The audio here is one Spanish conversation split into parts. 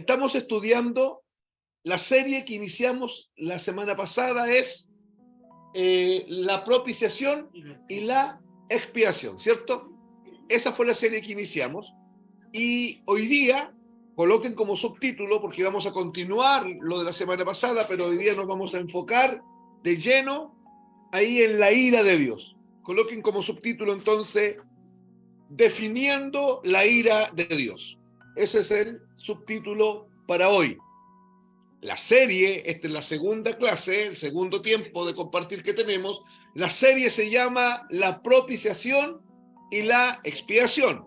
Estamos estudiando la serie que iniciamos la semana pasada, es la propiciación y la expiación, ¿cierto? Esa fue la serie que iniciamos. Y hoy día, coloquen como subtítulo, porque vamos a continuar lo de la semana pasada, pero hoy día nos vamos a enfocar de lleno ahí en la ira de Dios. Coloquen como subtítulo entonces, definiendo la ira de Dios. Ese es el subtítulo para hoy. La serie, esta es la segunda clase, el segundo tiempo de compartir que tenemos. La serie se llama La propiciación y la expiación.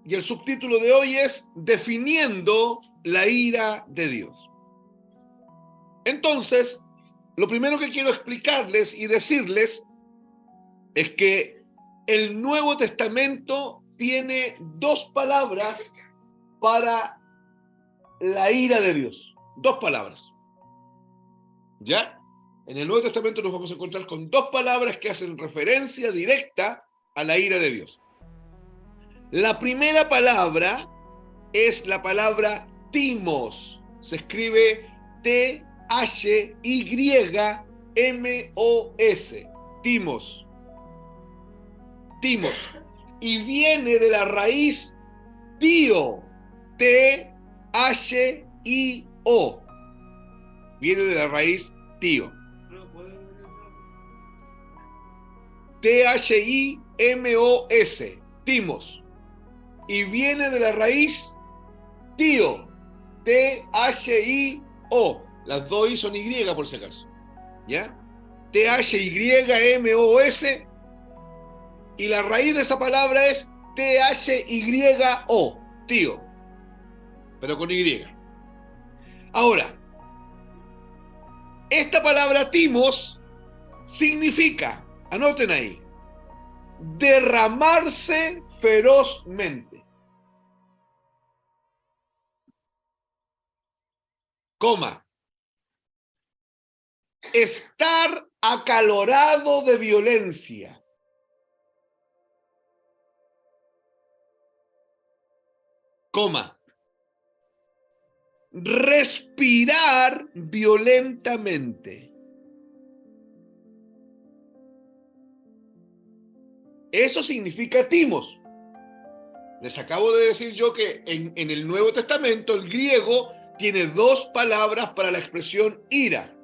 Y el subtítulo de hoy es Definiendo la ira de Dios. Entonces, lo primero que quiero explicarles y decirles es que el Nuevo Testamento tiene dos palabras para la ira de Dios. Dos palabras. ¿Ya? En el Nuevo Testamento nos vamos a encontrar con dos palabras que hacen referencia directa a la ira de Dios. La primera palabra es la palabra timos. Se escribe T-H-Y-M-O-S. Timos. Timos. Y viene de la raíz tío. T-H-I-O. Viene de la raíz tío. T-H-I-M-O-S. Timos. Y viene de la raíz tío. T-H-I-O. Las dos I son Y por si acaso. ¿Ya? T-H-Y-M-O-S. Y la raíz de esa palabra es T-H-Y-O. Tío. Pero con Y. Ahora, esta palabra timos significa, anoten ahí, derramarse ferozmente. Coma. Estar acalorado de violencia. Coma. Respirar violentamente. Eso significa timos. Les acabo de decir yo que en el Nuevo Testamento el griego tiene dos palabras para la expresión ira.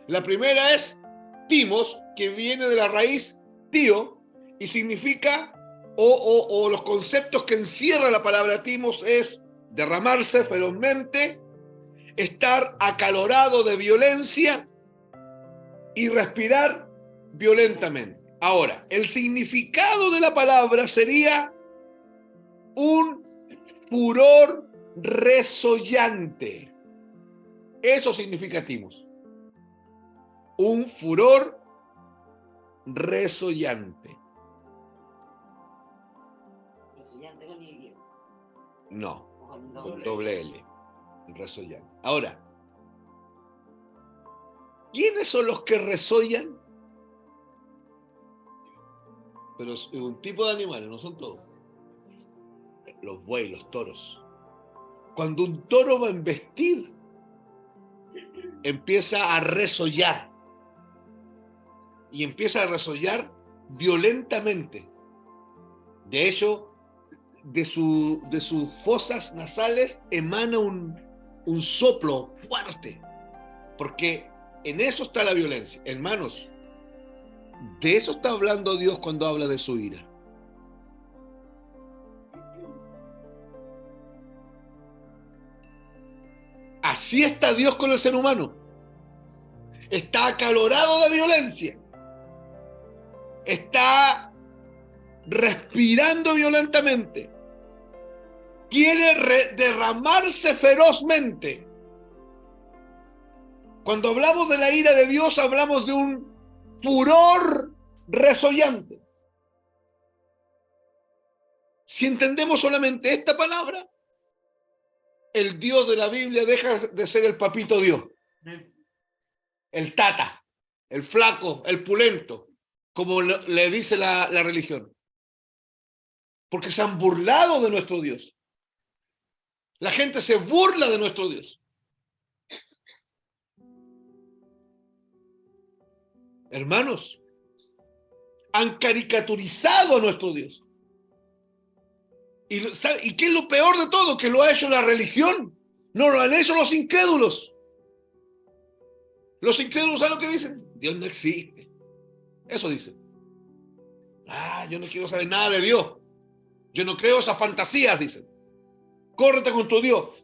La primera es timos, que viene de la raíz tío, y significa, o los conceptos que encierra la palabra timos es derramarse ferozmente, estar acalorado de violencia y respirar violentamente. Ahora, el significado de la palabra sería un furor resollante. Eso significa timos. Un furor resollante. ¿Resollante con Y? No, Con con doble L. Resollante. Ahora, ¿quiénes son los que resollan? Pero es un tipo de animales, no son todos. Los bueyes, los toros. Cuando un toro va a embestir, empieza a resollar. Y empieza a resollar violentamente. De hecho, de sus fosas nasales emana un soplo fuerte. Porque en eso está la violencia. Hermanos, de eso está hablando Dios cuando habla de su ira. Así está Dios con el ser humano. Está acalorado de violencia. Está respirando violentamente. Quiere derramarse ferozmente. Cuando hablamos de la ira de Dios, hablamos de un furor resollante. Si entendemos solamente esta palabra, el Dios de la Biblia deja de ser el papito Dios. El tata, el flaco, el pulento, como le dice la religión. Porque se han burlado de nuestro Dios. La gente se burla de nuestro Dios. Hermanos, han caricaturizado a nuestro Dios. ¿Y qué es lo peor de todo? Que lo ha hecho la religión. No lo han hecho los incrédulos. Los incrédulos, ¿saben lo que dicen? Dios no existe. Eso dicen. Yo no quiero saber nada de Dios. Yo no creo esas fantasías, dicen. Córrete con tu Dios.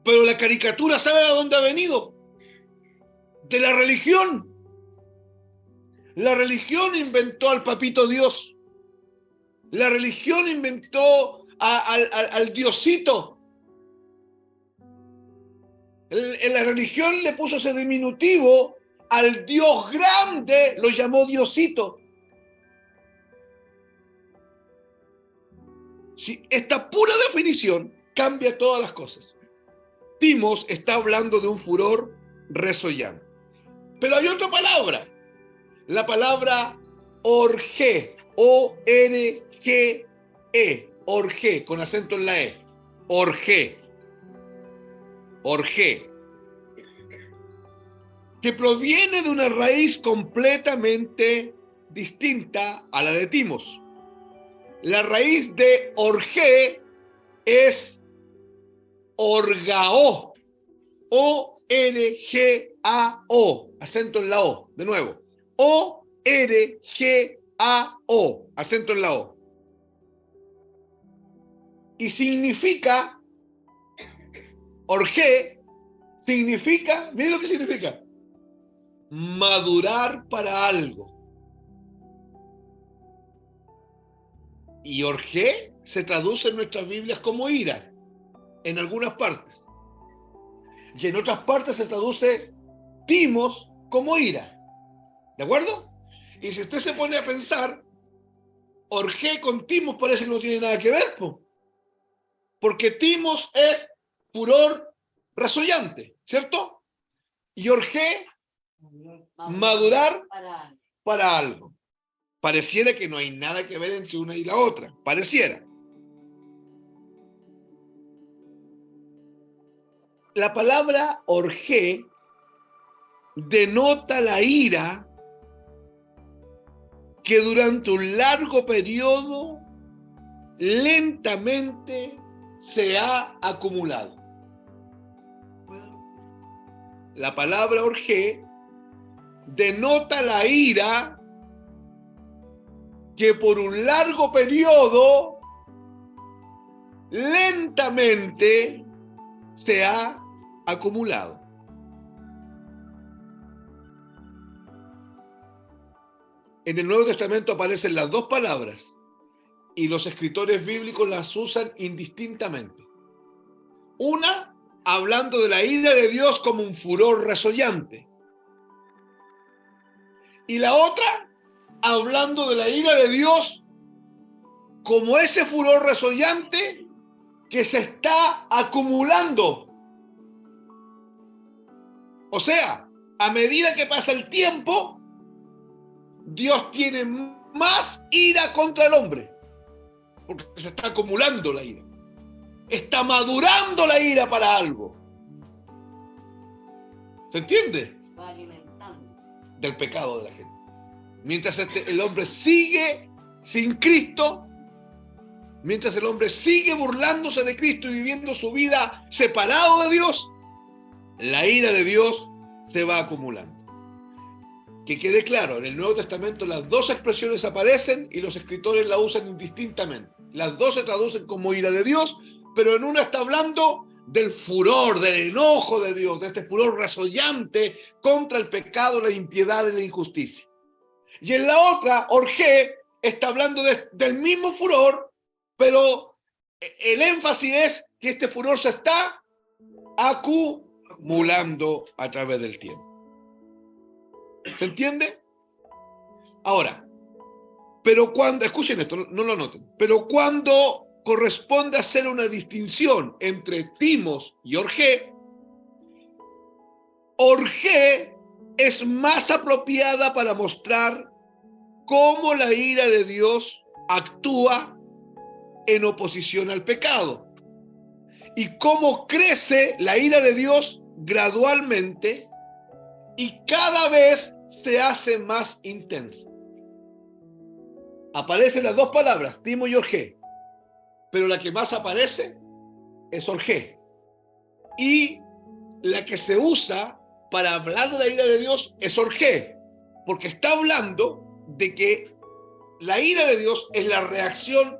Pero la caricatura, ¿sabe de dónde ha venido? De la religión. La religión inventó al papito Dios. La religión inventó al Diosito. La religión le puso ese diminutivo al Dios grande, lo llamó Diosito. Si esta pura definición cambia todas las cosas. Timos está hablando de un furor resollante. Pero hay otra palabra. La palabra orgé. O-R-G-E. Orgé, con acento en la E. Orgé. Orgé. Que proviene de una raíz completamente distinta a la de timos. La raíz de orgé es orgao. O-R-G-A-O. Acento en la O. De nuevo. O-R-G-A-O. Acento en la O. Y significa, orgé, significa, miren lo que significa, madurar para algo. Y orgé se traduce en nuestras Biblias como ira, en algunas partes. Y en otras partes se traduce timos como ira. ¿De acuerdo? Y si usted se pone a pensar, orgé con timos parece que no tiene nada que ver, ¿no? Porque timos es furor resollante, ¿cierto? Y orgé, madurar para algo. Pareciera que no hay nada que ver entre una y la otra. Pareciera. La palabra orgé denota la ira que durante un largo periodo lentamente se ha acumulado. La palabra orgé denota la ira que por un largo periodo lentamente se ha acumulado. En el Nuevo Testamento aparecen las dos palabras y los escritores bíblicos las usan indistintamente. Una, hablando de la ira de Dios como un furor resollante. Y la otra, hablando de la ira de Dios como ese furor resollante que se está acumulando. O sea, a medida que pasa el tiempo, Dios tiene más ira contra el hombre, porque se está acumulando la ira. Está madurando la ira para algo. ¿Se entiende? Se va alimentando del pecado de la gente. Mientras el hombre sigue sin Cristo, mientras el hombre sigue burlándose de Cristo y viviendo su vida separado de Dios, la ira de Dios se va acumulando. Que quede claro, en el Nuevo Testamento las dos expresiones aparecen y los escritores la usan indistintamente. Las dos se traducen como ira de Dios, pero en una está hablando del furor, del enojo de Dios, de este furor resollante contra el pecado, la impiedad y la injusticia. Y en la otra, orgé, está hablando del mismo furor, pero el énfasis es que este furor se está acumulando a través del tiempo. ¿Se entiende? Ahora, pero cuando, escuchen esto, no lo noten, pero cuando corresponde hacer una distinción entre timos y orgé, orgé es más apropiada para mostrar cómo la ira de Dios actúa en oposición al pecado. y cómo crece la ira de Dios gradualmente y cada vez se hace más intensa. Aparecen las dos palabras, timo y orgé, pero la que más aparece es orgé. Y la que se usa para hablar de la ira de Dios es orgé, porque está hablando de que la ira de Dios es la reacción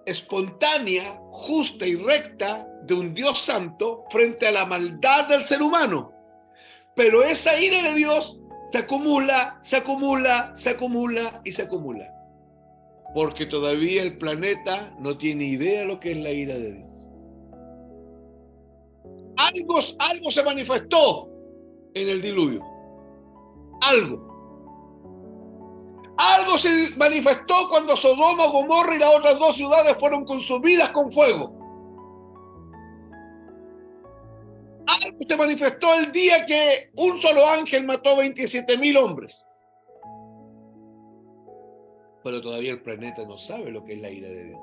espontánea, justa y recta de un Dios santo frente a la maldad del ser humano. Pero esa ira de Dios se acumula, se acumula, se acumula y se acumula. Porque todavía el planeta no tiene idea de lo que es la ira de Dios. Algo se manifestó en el diluvio. Algo se manifestó cuando Sodoma, Gomorra y las otras dos ciudades fueron consumidas con fuego. Algo se manifestó el día que un solo ángel mató 27,000 hombres. Pero todavía el planeta no sabe lo que es la ira de Dios.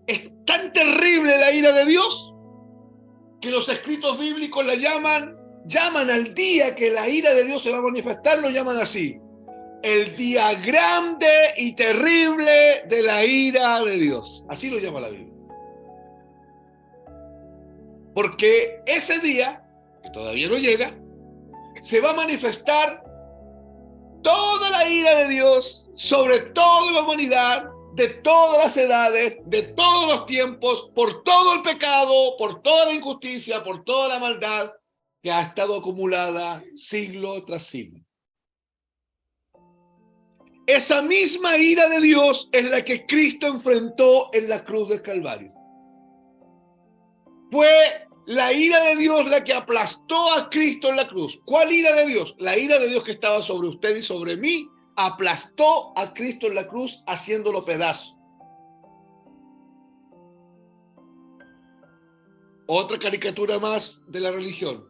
Es tan terrible la ira de Dios que los escritos bíblicos la llaman al día que la ira de Dios se va a manifestar, lo llaman así: el día grande y terrible de la ira de Dios. Así lo llama la Biblia. Porque ese día, que todavía no llega, se va a manifestar toda la ira de Dios sobre toda la humanidad, de todas las edades, de todos los tiempos, por todo el pecado, por toda la injusticia, por toda la maldad que ha estado acumulada siglo tras siglo. Esa misma ira de Dios es la que Cristo enfrentó en la cruz del Calvario. Fue la ira de Dios la que aplastó a Cristo en la cruz. ¿Cuál ira de Dios? La ira de Dios que estaba sobre usted y sobre mí aplastó a Cristo en la cruz haciéndolo pedazo. Otra caricatura más de la religión.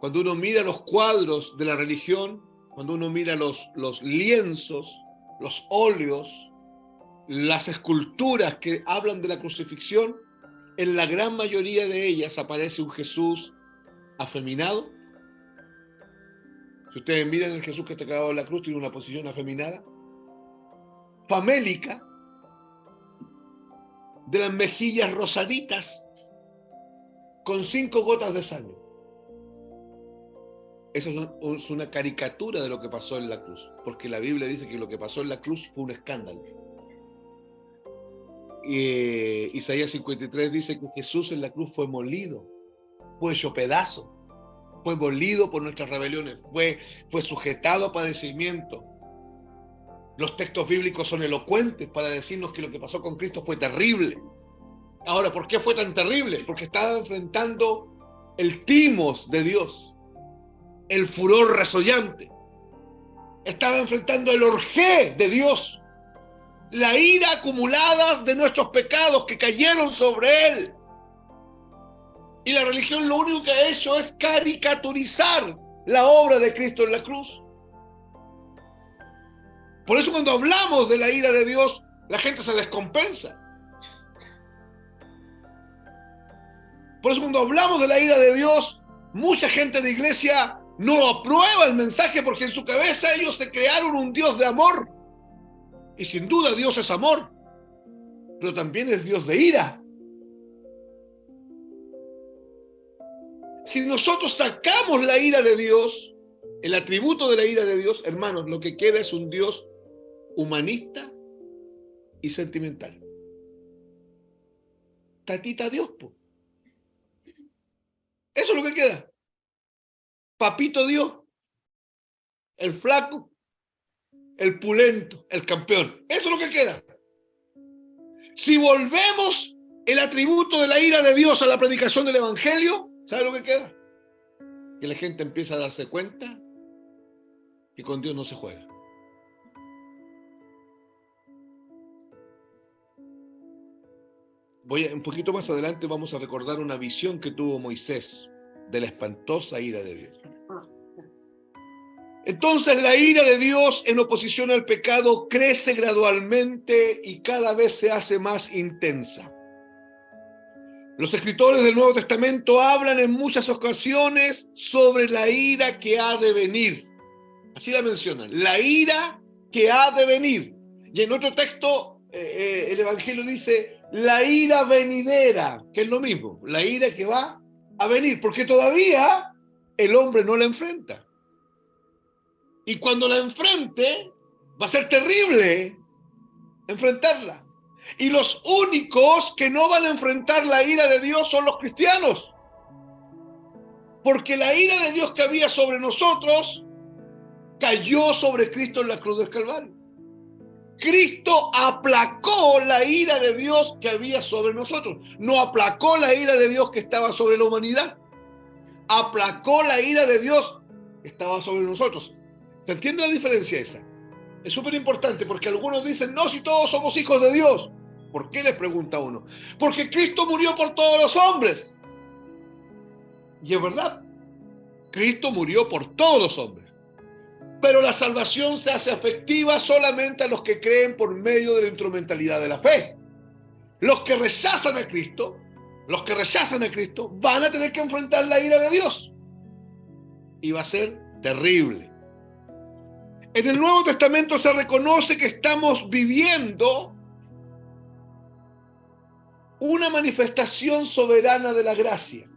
Cuando uno mira los cuadros de la religión, cuando uno mira los lienzos, los óleos, las esculturas que hablan de la crucifixión, en la gran mayoría de ellas aparece un Jesús afeminado. Si ustedes miran el Jesús que está clavado en la cruz, tiene una posición afeminada, famélica, de las mejillas rosaditas, con 5 gotas de sangre. Eso es una caricatura de lo que pasó en la cruz, porque la Biblia dice que lo que pasó en la cruz fue un escándalo. Isaías 53 dice que Jesús en la cruz fue molido, fue hecho pedazo, fue molido por nuestras rebeliones, fue sujetado a padecimiento. Los textos bíblicos son elocuentes para decirnos que lo que pasó con Cristo fue terrible. Ahora, ¿por qué fue tan terrible? Porque estaba enfrentando el timos de Dios, el furor resollante. Estaba enfrentando el orgé de Dios, la ira acumulada de nuestros pecados que cayeron sobre él. Y la religión lo único que ha hecho es caricaturizar la obra de Cristo en la cruz. Por eso cuando hablamos de la ira de Dios, la gente se descompensa. Por eso cuando hablamos de la ira de Dios, mucha gente de iglesia no aprueba el mensaje porque en su cabeza ellos se crearon un Dios de amor. Y sin duda Dios es amor, pero también es Dios de ira. Si nosotros sacamos la ira de Dios, el atributo de la ira de Dios, hermanos, lo que queda es un Dios humanista y sentimental. Tatita Dios, po. Eso es lo que queda. Papito Dios, el flaco, el pulento, el campeón. Eso es lo que queda. Si volvemos el atributo de la ira de Dios a la predicación del evangelio, ¿sabe lo que queda? Que la gente empieza a darse cuenta que con Dios no se juega. Un poquito más adelante vamos a recordar una visión que tuvo Moisés de la espantosa ira de Dios. Entonces la ira de Dios en oposición al pecado crece gradualmente y cada vez se hace más intensa. Los escritores del Nuevo Testamento hablan en muchas ocasiones sobre la ira que ha de venir. Así la mencionan, la ira que ha de venir. Y en otro texto el Evangelio dice la ira venidera, que es lo mismo, la ira que va a venir, porque todavía el hombre no la enfrenta. Y cuando la enfrente, va a ser terrible enfrentarla. Y los únicos que no van a enfrentar la ira de Dios son los cristianos. Porque la ira de Dios que había sobre nosotros cayó sobre Cristo en la cruz del Calvario. Cristo aplacó la ira de Dios que había sobre nosotros. No aplacó la ira de Dios que estaba sobre la humanidad. Aplacó la ira de Dios que estaba sobre nosotros. ¿Se entiende la diferencia esa? Es súper importante porque algunos dicen, no, si todos somos hijos de Dios. ¿Por qué le pregunta uno? Porque Cristo murió por todos los hombres. Y es verdad, Cristo murió por todos los hombres. Pero la salvación se hace efectiva solamente a los que creen por medio de la instrumentalidad de la fe. Los que rechazan a Cristo, van a tener que enfrentar la ira de Dios. Y va a ser terrible. En el Nuevo Testamento se reconoce que estamos viviendo una manifestación soberana de la gracia.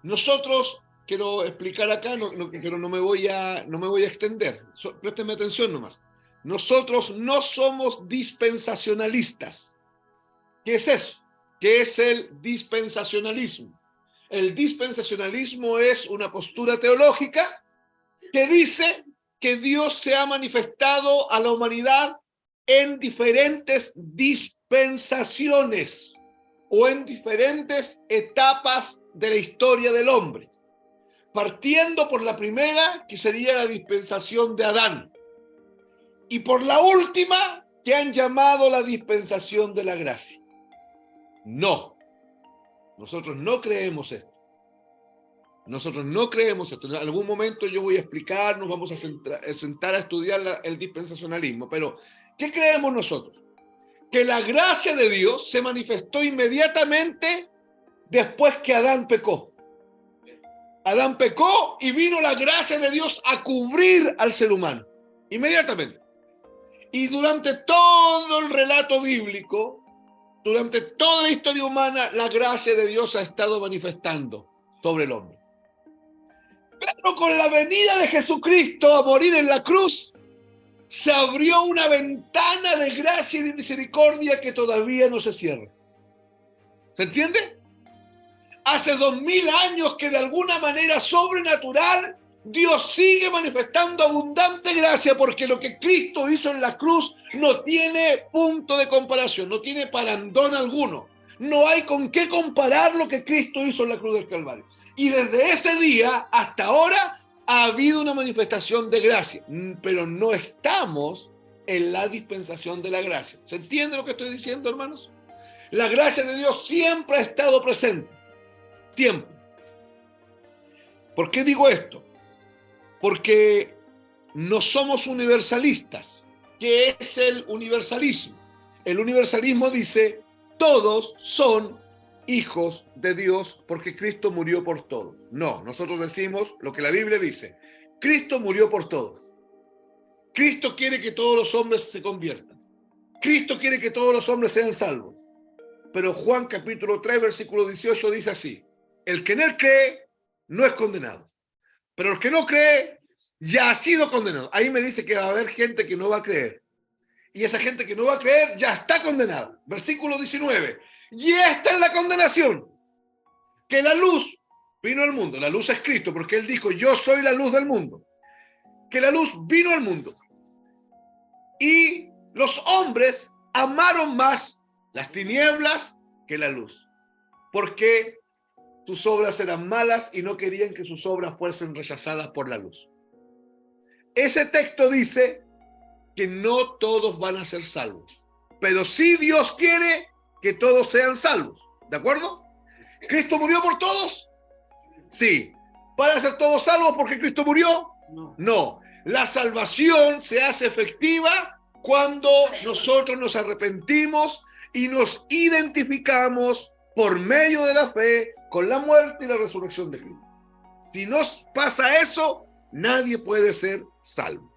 Nosotros, quiero explicar acá, pero no me voy a extender. Présteme atención nomás. Nosotros no somos dispensacionalistas. ¿Qué es eso? ¿Qué es el dispensacionalismo? El dispensacionalismo es una postura teológica que dice que Dios se ha manifestado a la humanidad en diferentes dispensaciones o en diferentes etapas de la historia del hombre, partiendo por la primera, que sería la dispensación de Adán, y por la última, que han llamado la dispensación de la gracia. No, nosotros no creemos esto. Nosotros no creemos esto. En algún momento yo voy a explicar, nos vamos a sentar a estudiar el dispensacionalismo, pero ¿qué creemos nosotros? Que la gracia de Dios se manifestó inmediatamente después que Adán pecó. Adán pecó y vino la gracia de Dios a cubrir al ser humano, inmediatamente. Y durante todo el relato bíblico, durante toda la historia humana, la gracia de Dios ha estado manifestando sobre el hombre. Pero con la venida de Jesucristo a morir en la cruz, se abrió una ventana de gracia y de misericordia que todavía no se cierra. ¿Se entiende? Hace 2000 años que de alguna manera sobrenatural Dios sigue manifestando abundante gracia, porque lo que Cristo hizo en la cruz no tiene punto de comparación, no tiene parangón alguno. No hay con qué comparar lo que Cristo hizo en la cruz del Calvario. Y desde ese día hasta ahora ha habido una manifestación de gracia, pero no estamos en la dispensación de la gracia. ¿Se entiende lo que estoy diciendo, hermanos? La gracia de Dios siempre ha estado presente, siempre. ¿Por qué digo esto? Porque no somos universalistas. ¿Qué es el universalismo? El universalismo dice, todos son hijos de Dios porque Cristo murió por todos. No, nosotros decimos lo que la Biblia dice. Cristo murió por todos. Cristo quiere que todos los hombres se conviertan. Cristo quiere que todos los hombres sean salvos. Pero Juan capítulo 3, versículo 18 dice así: el que en él cree no es condenado, pero el que no cree ya ha sido condenado. Ahí me dice que va a haber gente que no va a creer. Y esa gente que no va a creer ya está condenada. Versículo 19. Y esta es la condenación, que la luz vino al mundo. La luz es Cristo, porque él dijo, yo soy la luz del mundo. Que la luz vino al mundo. Y los hombres amaron más las tinieblas que la luz, porque sus obras eran malas y no querían que sus obras fuesen rechazadas por la luz. Ese texto dice que no todos van a ser salvos, pero sí Dios quiere que todos sean salvos. ¿De acuerdo? ¿Cristo murió por todos? Sí. ¿Para ser todos salvos porque Cristo murió? No. No. La salvación se hace efectiva cuando nosotros nos arrepentimos y nos identificamos por medio de la fe con la muerte y la resurrección de Cristo. Si no pasa eso, nadie puede ser salvo.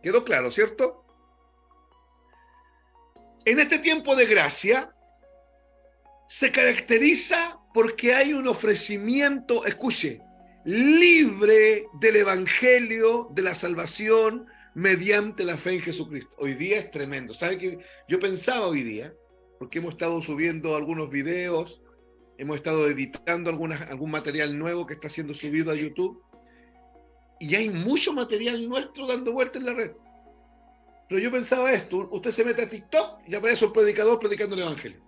¿Quedó claro, cierto? En este tiempo de gracia se caracteriza porque hay un ofrecimiento, escuche, libre del evangelio de la salvación mediante la fe en Jesucristo. Hoy día es tremendo. ¿Sabe qué? Yo pensaba hoy día, porque hemos estado subiendo algunos videos, hemos estado editando algún material nuevo que está siendo subido a YouTube, y hay mucho material nuestro dando vuelta en la red. Pero yo pensaba esto: usted se mete a TikTok y aparece un predicador predicando el evangelio.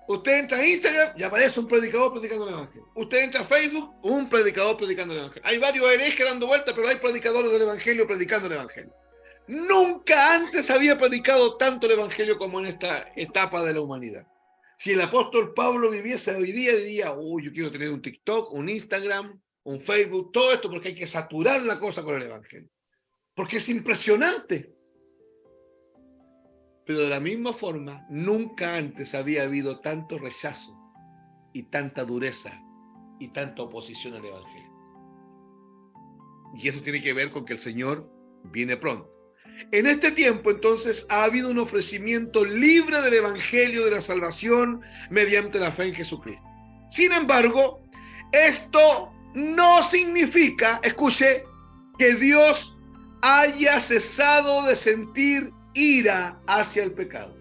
Usted entra a Instagram y aparece un predicador predicando el evangelio. Usted entra a Facebook, un predicador predicando el evangelio. Hay varios herejes dando vueltas, pero hay predicadores del evangelio predicando el evangelio. Nunca antes había predicado tanto el evangelio como en esta etapa de la humanidad. Si el apóstol Pablo viviese hoy día, diría: yo quiero tener un TikTok, un Instagram, un Facebook, todo esto, porque hay que saturar la cosa con el evangelio. Porque es impresionante. Pero de la misma forma, nunca antes había habido tanto rechazo y tanta dureza y tanta oposición al evangelio. Y eso tiene que ver con que el Señor viene pronto. En este tiempo, entonces, ha habido un ofrecimiento libre del evangelio de la salvación mediante la fe en Jesucristo. Sin embargo, esto no significa, escuche, que Dios haya cesado de sentir ira hacia el pecado.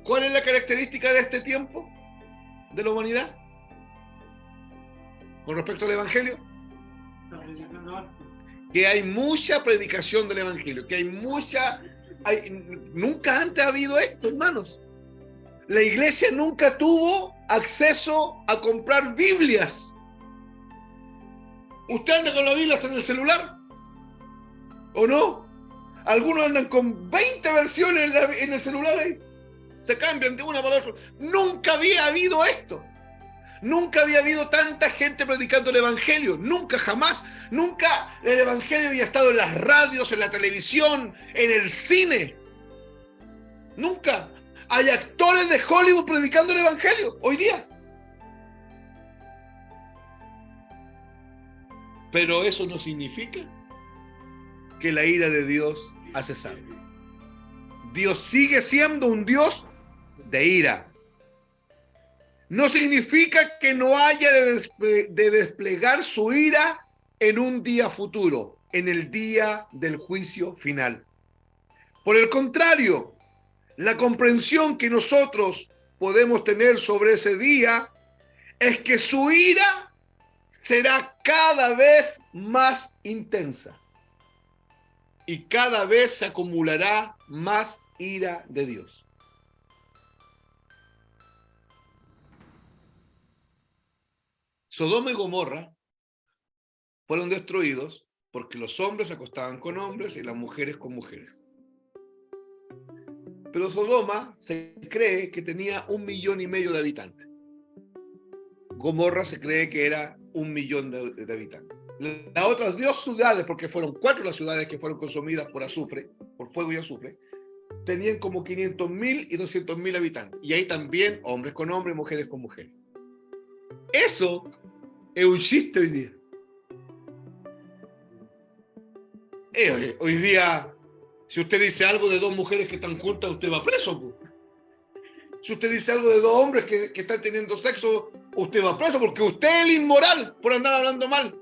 ¿Cuál es la característica de este tiempo de la humanidad con respecto al evangelio? Que hay mucha predicación del evangelio, que nunca antes ha habido esto, hermanos. La iglesia nunca tuvo acceso a comprar Biblias. ¿Usted anda con la Biblia hasta en el celular? ¿O no? Algunos andan con 20 versiones en el celular ahí. Se cambian de una para otra. Nunca había habido esto. Nunca había habido tanta gente predicando el evangelio. Nunca, jamás. Nunca el evangelio había estado en las radios, en la televisión, en el cine. Nunca. Hay actores de Hollywood predicando el evangelio hoy día. Pero eso no significa que la ira de Dios ha cesado. Dios sigue siendo un Dios de ira. No significa que no haya de desplegar su ira en un día futuro, en el día del juicio final. Por el contrario, la comprensión que nosotros podemos tener sobre ese día es que su ira será cada vez más intensa y cada vez se acumulará más ira de Dios. Sodoma y Gomorra fueron destruidos porque los hombres se acostaban con hombres y las mujeres con mujeres. Pero Sodoma se cree que tenía 1,5 millones de habitantes. Gomorra se cree que era 1 millón de habitantes. Las otras 2 ciudades, porque fueron 4 las ciudades que fueron consumidas por azufre, por fuego y azufre, tenían como 500,000 y 200,000 habitantes. Y ahí también hombres con hombres, mujeres con mujeres. Eso es un chiste hoy día. Hoy día, si usted dice algo de 2 mujeres que están juntas, usted va preso. Pues. Si usted dice algo de 2 hombres que están teniendo sexo, usted va preso porque usted es el inmoral por andar hablando mal.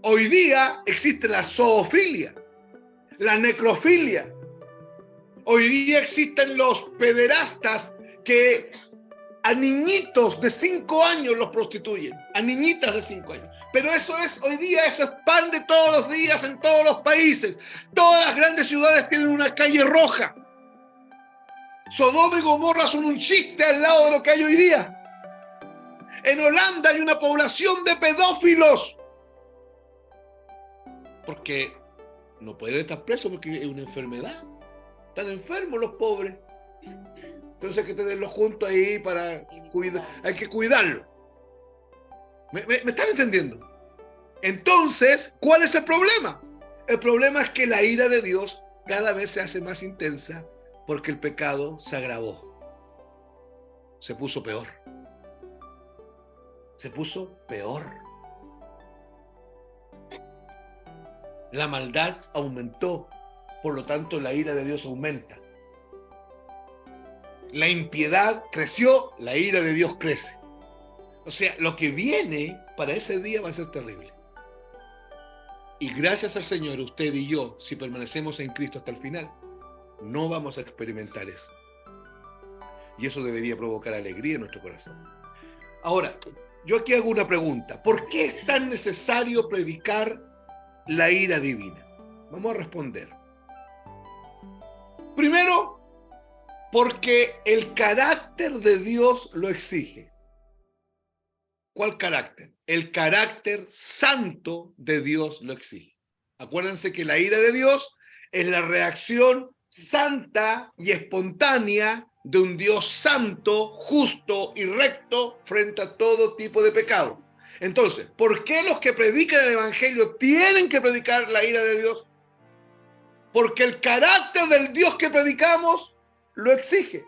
Hoy día existe la zoofilia, la necrofilia. Hoy día existen los pederastas que a niñitos de 5 años los prostituyen, a niñitas de 5 años. Pero eso es, hoy día, eso es pan de todos los días en todos los países. Todas las grandes ciudades tienen una calle roja. Sodoma y Gomorra son un chiste al lado de lo que hay hoy día. En Holanda hay una población de pedófilos. Porque no pueden estar presos porque es una enfermedad. Están enfermos los pobres. Entonces hay que tenerlo junto ahí para cuidar, hay que cuidarlo. ¿Me están entendiendo? Entonces, ¿cuál es el problema? El problema es que la ira de Dios cada vez se hace más intensa porque el pecado se agravó. Se puso peor. Se puso peor. La maldad aumentó, por lo tanto la ira de Dios aumenta. La impiedad creció, la ira de Dios crece. O sea, lo que viene para ese día va a ser terrible. Y gracias al Señor, usted y yo, si permanecemos en Cristo hasta el final, no vamos a experimentar eso. Y eso debería provocar alegría en nuestro corazón. Ahora, yo aquí hago una pregunta. ¿Por qué es tan necesario predicar la ira divina? Vamos a responder. Primero, porque el carácter de Dios lo exige. ¿Cuál carácter? El carácter santo de Dios lo exige. Acuérdense que la ira de Dios es la reacción santa y espontánea de un Dios santo, justo y recto frente a todo tipo de pecado. Entonces, ¿por qué los que predican el Evangelio tienen que predicar la ira de Dios? Porque el carácter del Dios que predicamos lo exige.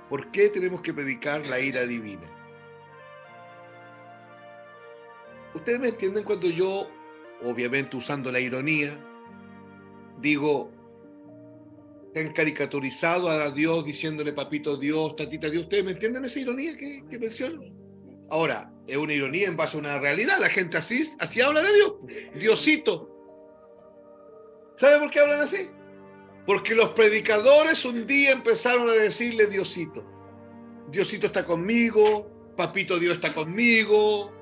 ¿Por qué tenemos que predicar la ira divina? Ustedes me entienden cuando yo, obviamente usando la ironía, digo, que han caricaturizado a Dios diciéndole papito Dios, tatita Dios. ¿Ustedes me entienden esa ironía que menciono? Ahora, es una ironía en base a una realidad. La gente así habla de Dios. Diosito. ¿Sabe por qué hablan así? Porque los predicadores un día empezaron a decirle Diosito. Diosito está conmigo, papito Dios está conmigo.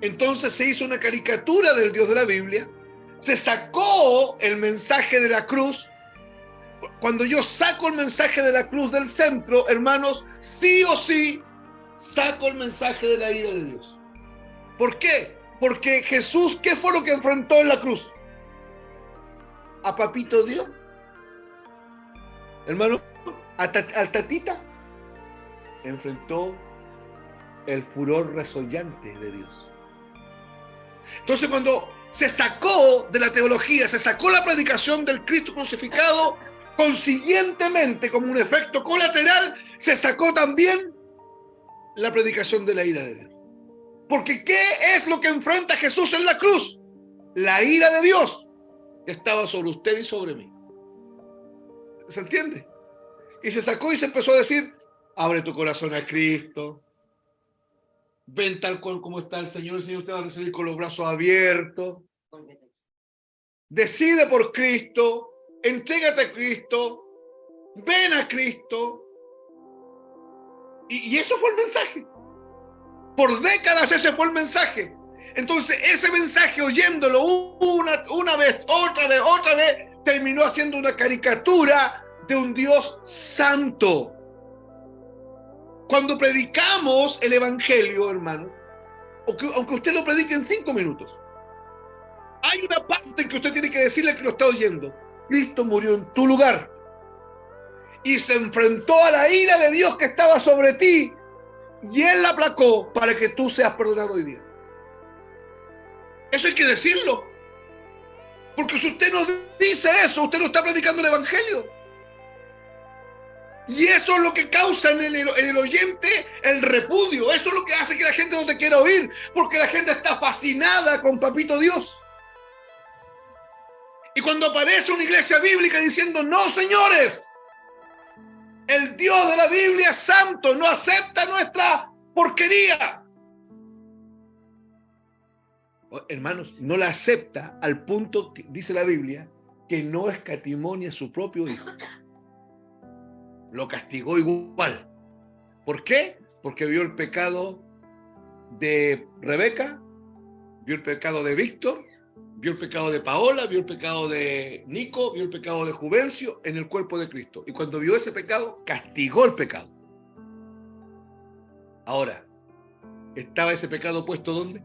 Entonces se hizo una caricatura del Dios de la Biblia. Se sacó el mensaje de la cruz. Cuando yo saco el mensaje de la cruz del centro, hermanos, sí o sí, saco el mensaje de la ira de Dios. ¿Por qué? Porque Jesús, ¿qué fue lo que enfrentó en la cruz? ¿A papito Dios? Hermano, al tatita enfrentó el furor resollante de Dios. Entonces, cuando se sacó de la teología, se sacó la predicación del Cristo crucificado, consiguientemente, como un efecto colateral, se sacó también la predicación de la ira de Dios. Porque ¿qué es lo que enfrenta Jesús en la cruz? La ira de Dios que estaba sobre usted y sobre mí. ¿Se entiende? Y se sacó y se empezó a decir, abre tu corazón a Cristo, ven tal cual como está el Señor te va a recibir con los brazos abiertos, decide por Cristo, entrégate a Cristo, ven a Cristo. Y eso fue el mensaje. Por décadas ese fue el mensaje. Entonces ese mensaje, oyéndolo una vez, otra vez, terminó haciendo una caricatura de un Dios santo. Cuando predicamos el Evangelio, hermano, aunque usted lo predique en 5 minutos, hay una parte en que usted tiene que decirle que lo está oyendo. Cristo murió en tu lugar y se enfrentó a la ira de Dios que estaba sobre ti, y Él la aplacó para que tú seas perdonado hoy día. Eso hay que decirlo. Porque si usted no dice eso, usted no está predicando el Evangelio. Y eso es lo que causa en el oyente el repudio. Eso es lo que hace que la gente no te quiera oír. Porque la gente está fascinada con papito Dios. Y cuando aparece una iglesia bíblica diciendo, no, señores, el Dios de la Biblia es santo, no acepta nuestra porquería. Hermanos, no la acepta al punto que dice la Biblia que no escatimó ni a su propio hijo. Lo castigó igual. ¿Por qué? Porque vio el pecado de Rebeca, vio el pecado de Víctor, vio el pecado de Paola, vio el pecado de Nico, vio el pecado de Juvencio en el cuerpo de Cristo. Y cuando vio ese pecado, castigó el pecado. Ahora, ¿estaba ese pecado puesto dónde?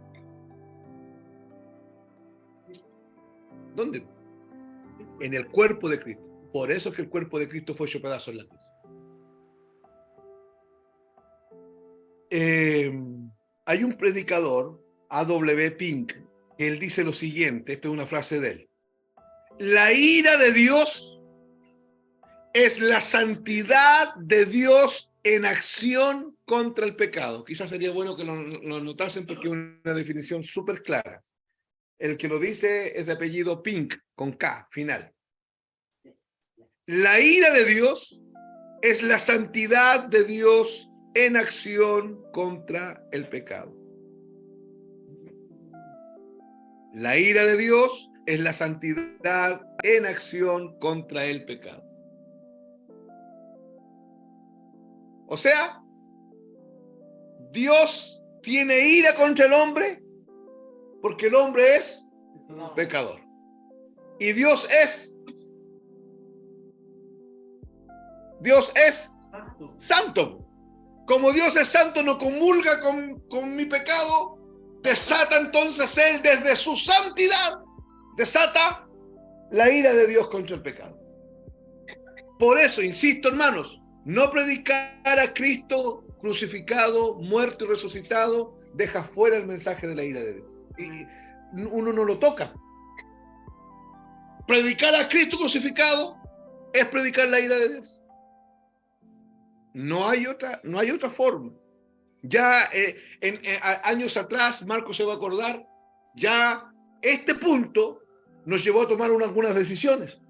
¿Dónde? En el cuerpo de Cristo. Por eso es que el cuerpo de Cristo fue hecho pedazo en la cruz. Hay un predicador, A.W. Pink, que él dice lo siguiente, esta es una frase de él. La ira de Dios es la santidad de Dios en acción contra el pecado. Quizás sería bueno que lo anotasen porque es una definición súper clara. El que lo dice es de apellido Pink, con K, final. La ira de Dios es la santidad de Dios en acción contra el pecado. La ira de Dios es la santidad en acción contra el pecado. O sea, Dios tiene ira contra el hombre porque el hombre es pecador. Y Dios es santo. Como Dios es santo, no comulga con mi pecado, desata entonces él desde su santidad, desata la ira de Dios contra el pecado. Por eso, insisto, hermanos, no predicar a Cristo crucificado, muerto y resucitado deja fuera el mensaje de la ira de Dios. Y uno no lo toca. Predicar a Cristo crucificado es predicar la ira de Dios. No hay otra forma. Ya años atrás, Marco se va a acordar, ya este punto nos llevó a tomar algunas decisiones.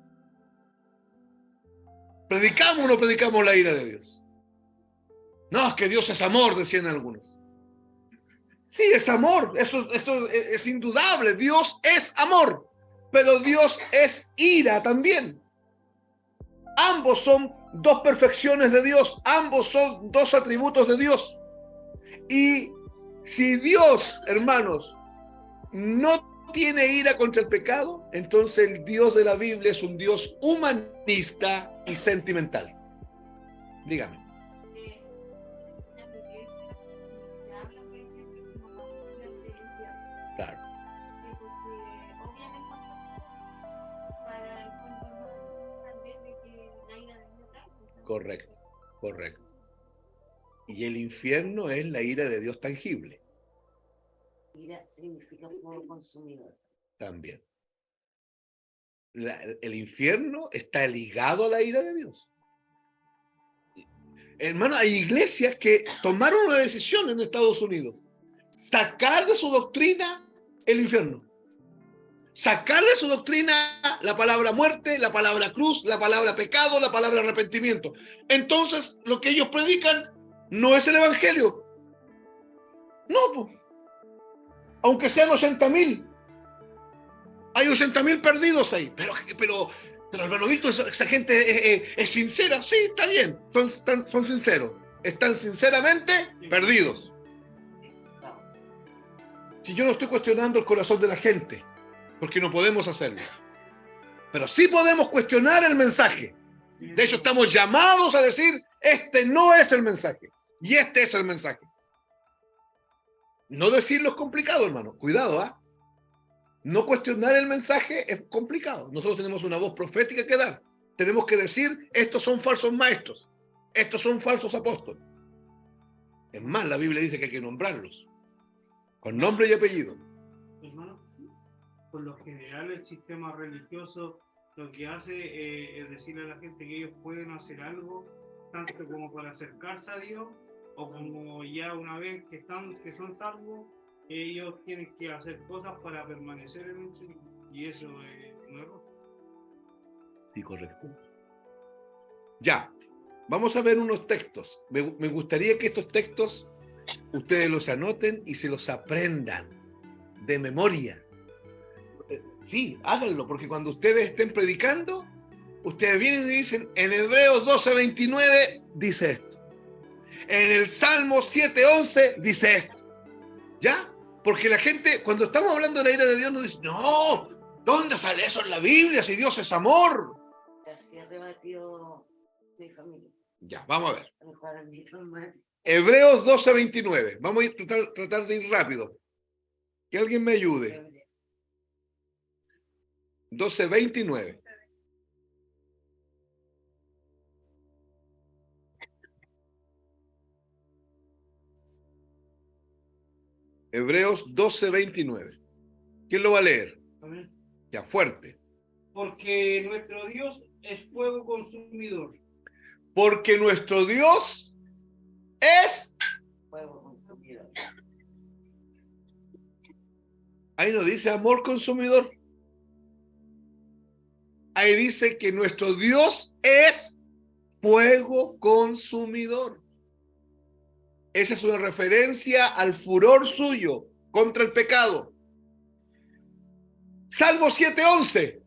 ¿Predicamos o no predicamos la ira de Dios? No, es que Dios es amor, decían algunos. Sí, es amor, eso es indudable, Dios es amor, pero Dios es ira también. Ambos son dos perfecciones de Dios, ambos son dos atributos de Dios. Y si Dios, hermanos, no tiene ira contra el pecado, entonces el Dios de la Biblia es un Dios humanista y sentimental. Dígame. Claro. Correcto. Y el infierno es la ira de Dios tangible. Ira significa fuego consumidor. También. El infierno está ligado a la ira de Dios. Hermano, hay iglesias que tomaron una decisión en Estados Unidos. Sacar de su doctrina el infierno. Sacar de su doctrina la palabra muerte, la palabra cruz, la palabra pecado, la palabra arrepentimiento. Entonces, lo que ellos predican no es el evangelio. No, pues. Aunque sean 80,000. Hay 80,000 perdidos ahí. Pero hermano Víctor, esa gente es sincera. Sí, está bien. Son sinceros. Están sinceramente perdidos. Si yo no estoy cuestionando el corazón de la gente, porque no podemos hacerlo. Pero sí podemos cuestionar el mensaje. De hecho, estamos llamados a decir, este no es el mensaje. Y este es el mensaje. No decirlo es complicado, hermano. Cuidado, ¿ah? No cuestionar el mensaje es complicado. Nosotros tenemos una voz profética que dar. Tenemos que decir, estos son falsos maestros. Estos son falsos apóstoles. Es más, la Biblia dice que hay que nombrarlos. Con nombre y apellido. Hermano, por lo general el sistema religioso lo que hace es decirle a la gente que ellos pueden hacer algo, tanto como para acercarse a Dios, o como ya una vez que son salvos, ellos tienen que hacer cosas para permanecer en el Señor. Y eso es un error. Sí, correcto. Ya, vamos a ver unos textos. Me gustaría que estos textos ustedes los anoten y se los aprendan de memoria. Sí, háganlo, porque cuando ustedes estén predicando, ustedes vienen y dicen, en Hebreos 12:29 dice esto. En el Salmo 7:11 dice esto. ¿Ya? Porque la gente, cuando estamos hablando de la ira de Dios, nos dice, no, ¿dónde sale eso en la Biblia si Dios es amor? Así arrebatió mi familia. Ya, vamos a ver. Mejor a mi familia. Hebreos 12:29. Vamos a tratar de ir rápido. Que alguien me ayude. 12:29. Hebreos 12:29. ¿Quién lo va a leer? Amén. Ya, fuerte. Porque nuestro Dios es fuego consumidor. Porque nuestro Dios es... Fuego consumidor. Ahí no dice amor consumidor. Ahí dice que nuestro Dios es fuego consumidor. Esa es una referencia al furor suyo contra el pecado. Salmo 7:11.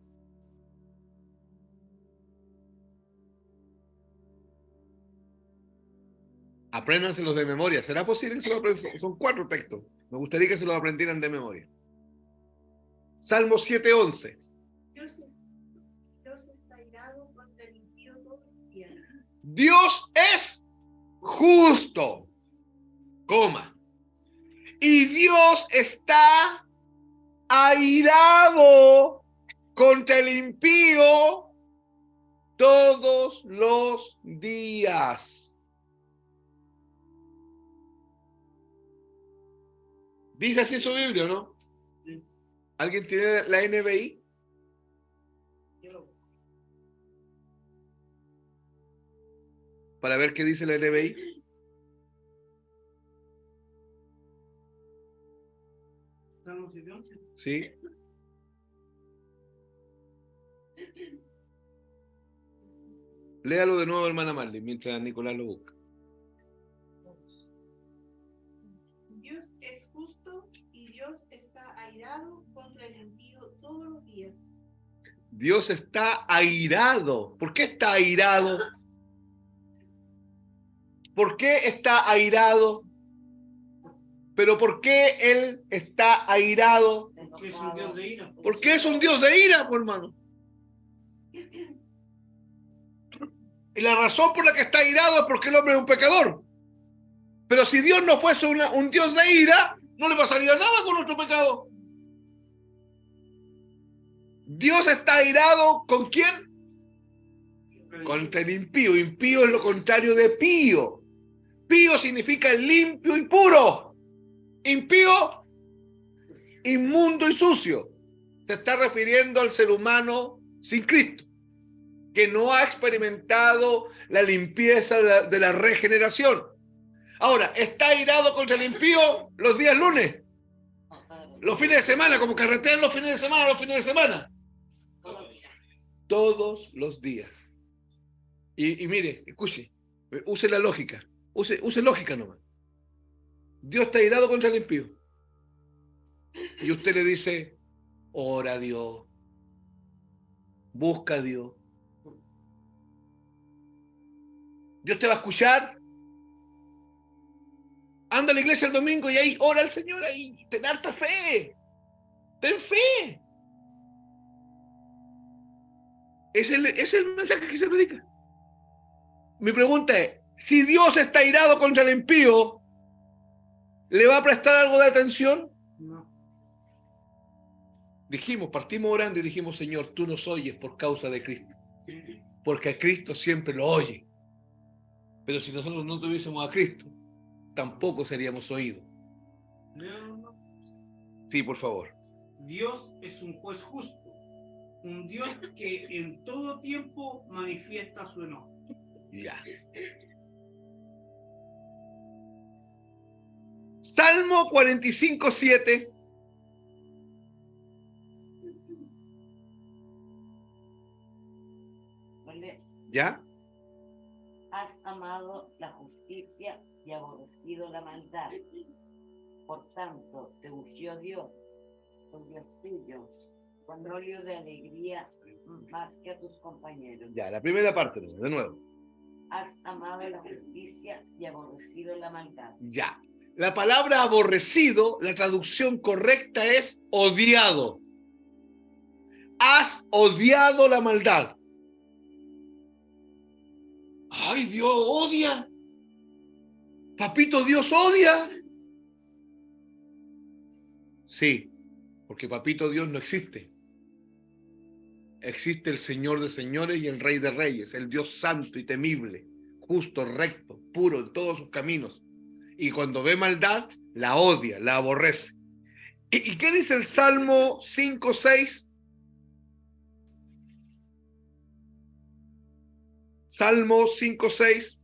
Apréndanselos de memoria. ¿Será posible que se lo aprendan? Son 4 textos. Me gustaría que se los aprendieran de memoria. Salmo 7:11. Dios está irado contra el impío todos los días. Dios es justo, coma. Y Dios está airado contra el impío todos los días. Dice así su Biblia, ¿no? Sí. ¿Alguien tiene la NBI? Para ver qué dice la NBI. Salmo 7:11. Sí. Léalo de nuevo, hermana Marley, mientras Nicolás lo busca. Dios es justo y Dios está airado contra el impío todos los días. Dios está airado. ¿Por qué está airado? ¿Por qué está airado? ¿Pero por qué Él está airado? Porque es un Dios de ira. ¿Por qué es un Dios de ira, pues, hermano? Y la razón por la que está airado es porque el hombre es un pecador. Pero si Dios no fuese un Dios de ira, no le pasaría nada con nuestro pecado. Dios está airado ¿con quién? Contra el impío. Impío es lo contrario de pío. Pío significa limpio y puro. Impío, inmundo y sucio. Se está refiriendo al ser humano sin Cristo, que no ha experimentado la limpieza de la regeneración. Ahora, ¿está airado contra el impío los días lunes? Los fines de semana, como carretean los fines de semana. Todos los días. Y mire, escuche, use la lógica. Use lógica nomás. Dios está airado contra el impío. Y usted le dice, ora a Dios. Busca a Dios. Dios te va a escuchar. Anda a la iglesia el domingo y ahí ora al Señor ahí. Ten harta fe. Ten fe. Es el mensaje que se predica. Mi pregunta es, si Dios está airado contra el impío, ¿le va a prestar algo de atención? No. Partimos orando y dijimos, Señor, tú nos oyes por causa de Cristo. Porque a Cristo siempre lo oye. Pero si nosotros no tuviésemos a Cristo, tampoco seríamos oídos. No. Sí, por favor. Dios es un juez justo. Un Dios que en todo tiempo manifiesta su enojo. Ya. Salmo 45:7. ¿Ya? Has amado la justicia y aborrecido la maldad. Por tanto, te ungió Dios, el Dios tuyo, con óleo de alegría más que a tus compañeros. Ya, la primera parte, de nuevo. Has amado la justicia y aborrecido la maldad. Ya. La palabra aborrecido, la traducción correcta es odiado. Has odiado la maldad. Ay, Dios odia. Papito Dios odia. Sí, porque Papito Dios no existe. existe el Señor de señores y el Rey de reyes, el Dios santo y temible, justo, recto, puro en todos sus caminos. Y cuando ve maldad, la odia, la aborrece. ¿Y qué dice el Salmo 5:6? Salmo 5:6.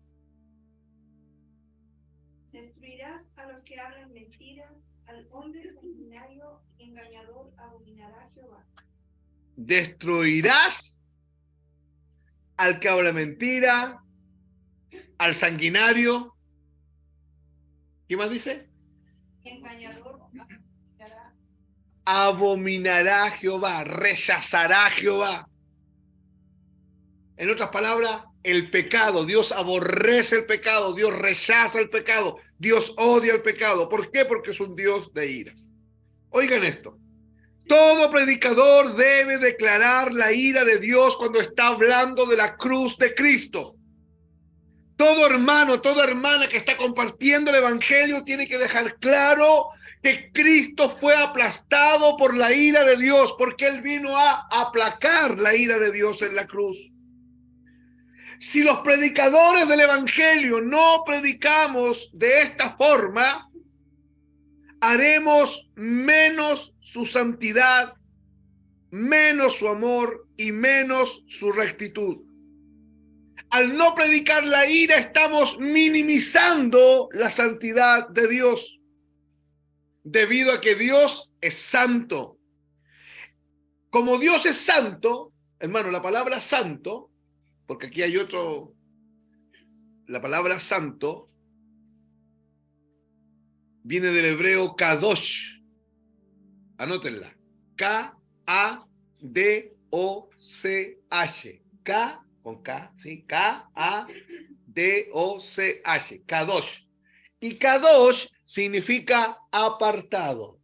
Destruirás a los que hablan mentiras, al hombre sanguinario y engañador abominará Jehová. Destruirás al que habla mentira, al sanguinario. ¿Qué más dice? Engañador Abominará Jehová, rechazará Jehová. En otras palabras, el pecado, Dios aborrece el pecado, Dios rechaza el pecado, Dios odia el pecado. ¿Por qué? Porque es un Dios de ira. Oigan esto. Todo predicador debe declarar la ira de Dios cuando está hablando de la cruz de Cristo. Todo hermano, toda hermana que está compartiendo el evangelio tiene que dejar claro que Cristo fue aplastado por la ira de Dios, porque Él vino a aplacar la ira de Dios en la cruz. Si los predicadores del evangelio no predicamos de esta forma, haremos menos su santidad, menos su amor y menos su rectitud. Al no predicar la ira, estamos minimizando la santidad de Dios, debido a que Dios es santo. Como Dios es santo, hermano, la palabra santo, porque aquí hay otro, la palabra santo viene del hebreo kadosh. Anótenla. K-A-D-O-C-H. K con K, ¿sí? K-A-D-O-C-H. Kadosh. Y kadosh significa apartado.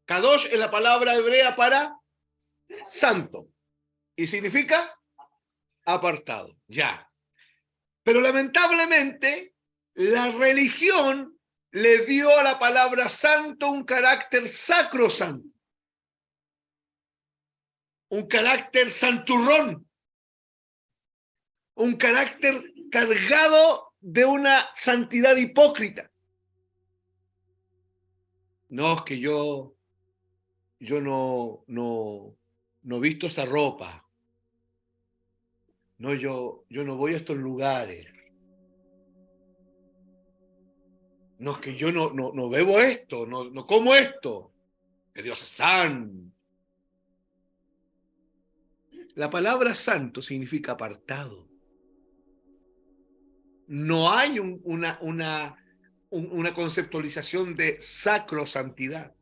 Kadosh es la palabra hebrea para santo. Y significa apartado. Ya. Pero lamentablemente, la religión le dio a la palabra santo un carácter sacrosanto. Un carácter santurrón. Un carácter cargado de una santidad hipócrita. No, es que yo no visto esa ropa. No, yo no voy a estos lugares. No, es que yo no bebo esto, no como esto. Que Dios es santo. La palabra santo significa apartado. No hay una conceptualización de sacrosantidad.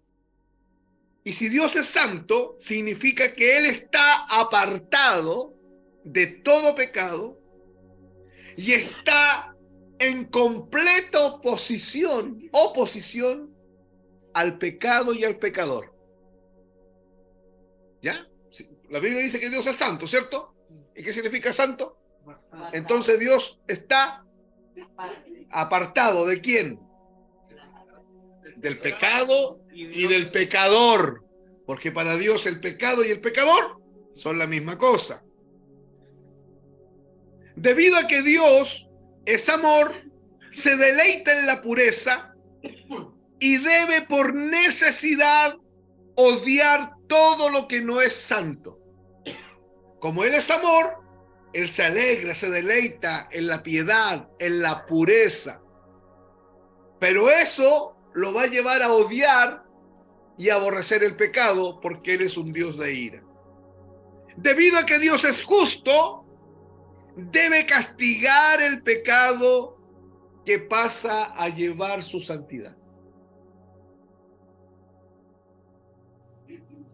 Y si Dios es santo, significa que Él está apartado de todo pecado y está en completa oposición al pecado y al pecador. ¿Ya? La Biblia dice que Dios es santo, ¿cierto? ¿Y qué significa santo? Entonces Dios está apartado ¿de quién? Del pecado y del pecador, porque para Dios el pecado y el pecador son la misma cosa. Debido a que Dios es amor, se deleita en la pureza y debe por necesidad odiar todo lo que no es santo. Como Él es amor, Él se alegra, se deleita en la piedad, en la pureza. Pero eso lo va a llevar a odiar y a aborrecer el pecado, porque Él es un Dios de ira. Debido a que Dios es justo, debe castigar el pecado que pasa a llevar su santidad.